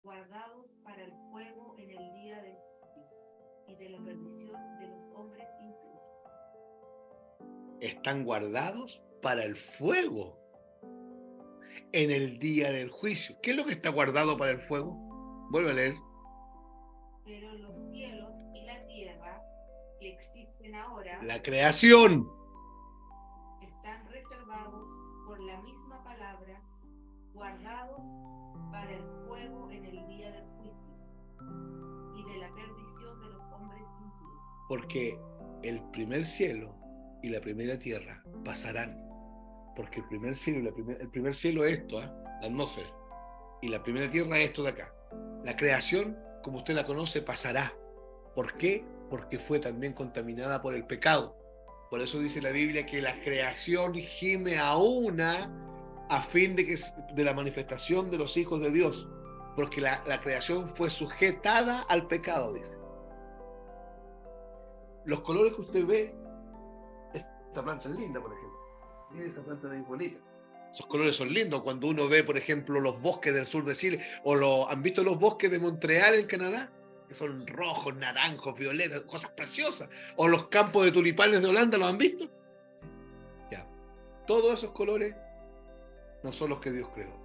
guardados para el fuego en el día del juicio y de la perdición de los hombres impíos. Están guardados para el fuego en el día del juicio. ¿Qué es lo que está guardado para el fuego? Vuelve a leer. Pero los cielos y la tierra que existen ahora La creación. están reservados por la misma palabra, guardados para el fuego en el día del juicio y de la perdición de los hombres impíos. Porque el primer cielo y la primera tierra pasarán. Porque el primer cielo, el primer cielo es esto, la atmósfera. Y la primera tierra es esto de acá. La creación, como usted la conoce, pasará. ¿Por qué? Porque fue también contaminada por el pecado. Por eso dice la Biblia que la creación gime a una a fin de la manifestación de los hijos de Dios. Porque la creación fue sujetada al pecado, dice. Los colores que usted ve, esta planta es linda, por ejemplo. Miren esa planta de bonita. Esos colores son lindos. Cuando uno ve, por ejemplo, los bosques del sur de Chile, ¿han visto los bosques de Montreal en Canadá? Que son rojos, naranjos, violetas, cosas preciosas. O los campos de tulipanes de Holanda, ¿los han visto? Ya. Todos esos colores no son los que Dios creó,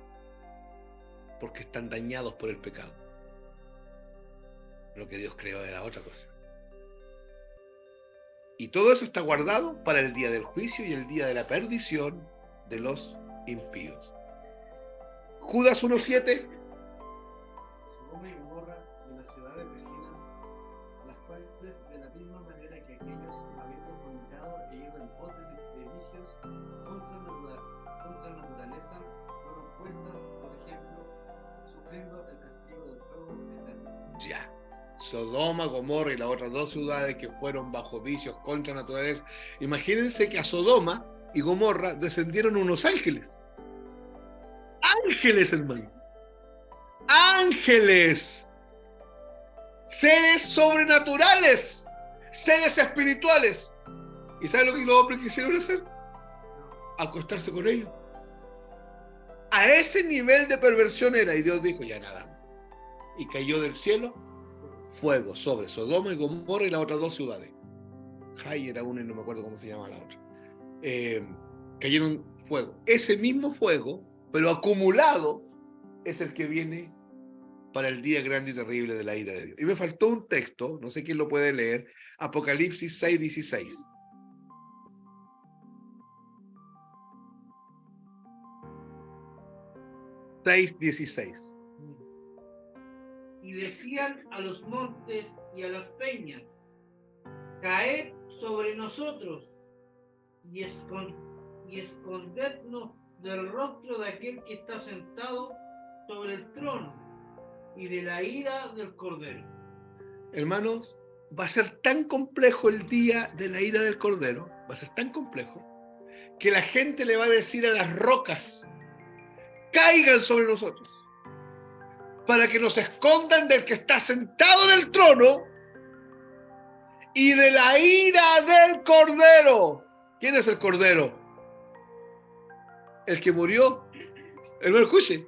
porque están dañados por el pecado. Lo que Dios creó era otra cosa. Y todo eso está guardado para el día del juicio y el día de la perdición de los impíos. Judas 1:7. Sodoma y Gomorra y las ciudades vecinas, las cuales de la misma manera que aquellos, habiendo fornicado e ido en pos de vicios contra la naturaleza, fueron puestas, por ejemplo, sufriendo el castigo del fuego eterno. Ya. Sodoma, Gomorra y las otras dos ciudades que fueron bajo vicios contra la naturaleza. Imagínense que a Sodoma y Gomorra descendieron unos ángeles. Ángeles, hermano. Ángeles. Seres sobrenaturales. Seres espirituales. ¿Y saben lo que los hombres quisieron hacer? Acostarse con ellos. A ese nivel de perversión era. Y Dios dijo, ya nada. Y cayó del cielo fuego sobre Sodoma y Gomorra y las otras dos ciudades. Jai era una y no me acuerdo cómo se llama la otra. Cayeron fuego. Ese mismo fuego, pero acumulado, es el que viene para el día grande y terrible de la ira de Dios. Y me faltó un texto, no sé quién lo puede leer, Apocalipsis 6:16. Y decían a los montes y a las peñas, caed sobre nosotros y escondednos del rostro de aquel que está sentado sobre el trono y de la ira del Cordero. Hermanos, va a ser tan complejo el día de la ira del Cordero, va a ser tan complejo, que la gente le va a decir a las rocas, caigan sobre nosotros, para que nos escondan del que está sentado en el trono y de la ira del Cordero. ¿Quién es el Cordero? El que murió. Hermano, escuche.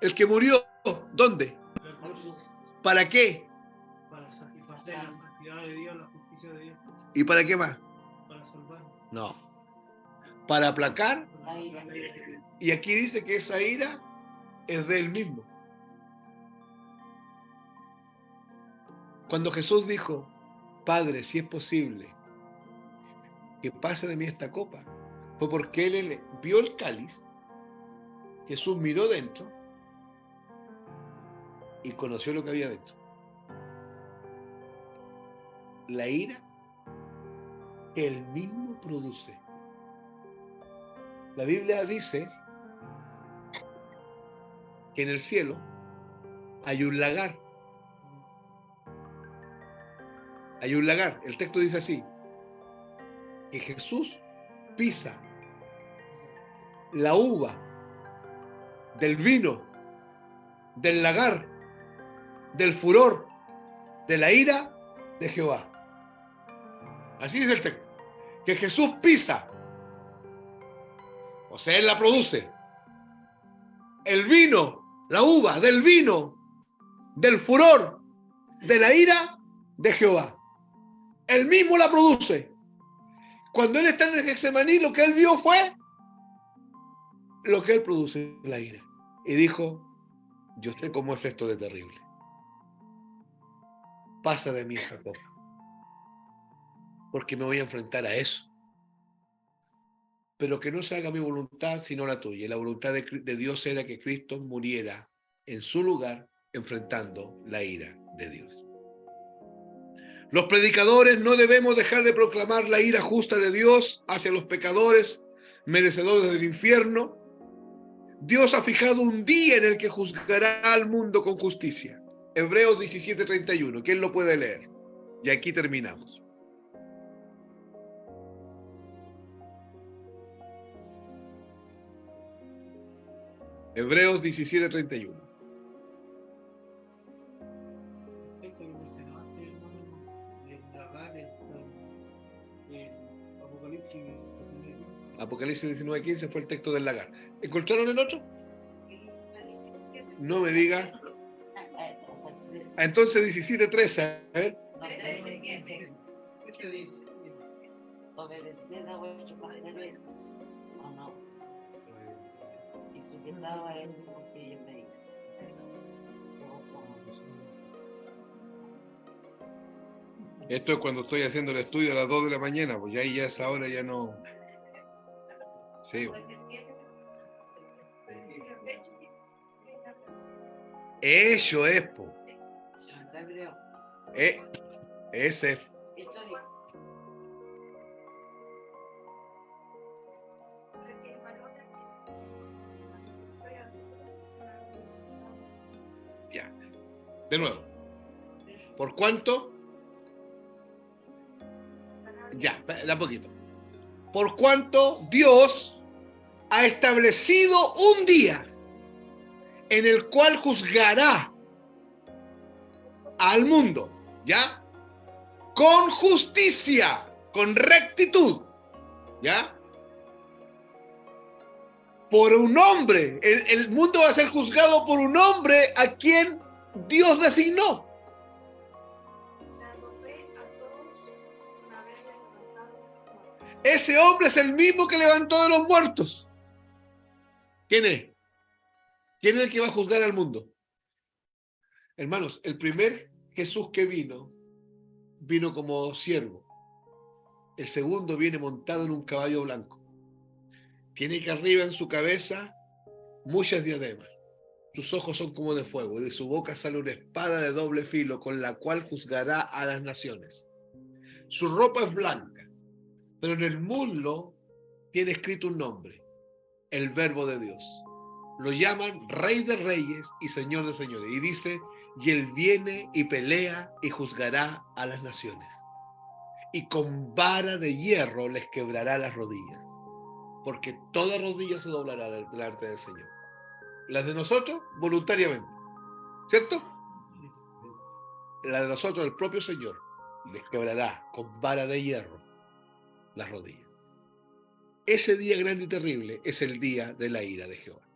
El que murió, ¿dónde? ¿Para qué? Para satisfacer la santidad de Dios, la justicia de Dios, ¿Y para qué más? para salvar. No. Para aplacar. La ira. Y aquí dice que esa ira es de él mismo. Cuando Jesús dijo, Padre, si es posible que pase de mí esta copa, fue porque él vio el cáliz, Jesús miró dentro y conoció lo que había dentro. La ira que él mismo produce. La Biblia dice que en el cielo hay un lagar. Hay un lagar. El texto dice así, que Jesús pisa la uva del vino, del lagar, del furor, de la ira de Jehová. Así dice el texto. Que Jesús pisa, o sea, él la produce. El vino, la uva del vino, del furor, de la ira de Jehová. Él mismo la produce. Cuando él está en el Getsemaní, lo que él vio fue lo que él produce, la ira. Y dijo, yo sé cómo es esto de terrible. Pasa de mí esta copa. Porque me voy a enfrentar a eso. Pero que no se haga mi voluntad, sino la tuya. Y la voluntad de Dios era que Cristo muriera en su lugar, enfrentando la ira de Dios. Los predicadores no debemos dejar de proclamar la ira justa de Dios hacia los pecadores, merecedores del infierno. Dios ha fijado un día en el que juzgará al mundo con justicia. Hebreos 17:31. ¿Quién lo puede leer? Y aquí terminamos. Hebreos 17:31. Esto que mencionaste, hermano, del lagar, el Apocalipsis. Apocalipsis 19:15 fue el texto del lagar. ¿Encontraron el otro? No me diga. Entonces 17:13. A ver. Obedeced a vuestros pastores, ¿o no? Y sujetado a él porque ellos me digan. Esto es cuando estoy haciendo el estudio a las 2 de la mañana, pues ya ahí ya a esa hora ya no. Sí. Eso es, po. Ese. Esto dice, Ya. De nuevo. ¿Por cuánto? Ya, da poquito. Por cuanto Dios ha establecido un día en el cual juzgará al mundo, ¿ya? Con justicia, con rectitud, ¿ya? Por un hombre. El mundo va a ser juzgado por un hombre a quien Dios designó. Ese hombre es el mismo que levantó de los muertos. ¿Quién es? ¿Quién es el que va a juzgar al mundo? Hermanos, el primer Jesús que vino como siervo. El segundo viene montado en un caballo blanco. Tiene que arriba en su cabeza muchas diademas. Sus ojos son como de fuego y de su boca sale una espada de doble filo con la cual juzgará a las naciones. Su ropa es blanca, pero en el muslo tiene escrito un nombre, el Verbo de Dios. Lo llaman Rey de Reyes y Señor de Señores. Y dice, y él viene y pelea y juzgará a las naciones. Y con vara de hierro les quebrará las rodillas, porque toda rodilla se doblará delante del Señor. Las de nosotros, voluntariamente, ¿cierto? La de nosotros, el propio Señor, les quebrará con vara de hierro las rodillas. Ese día grande y terrible es el día de la ira de Jehová.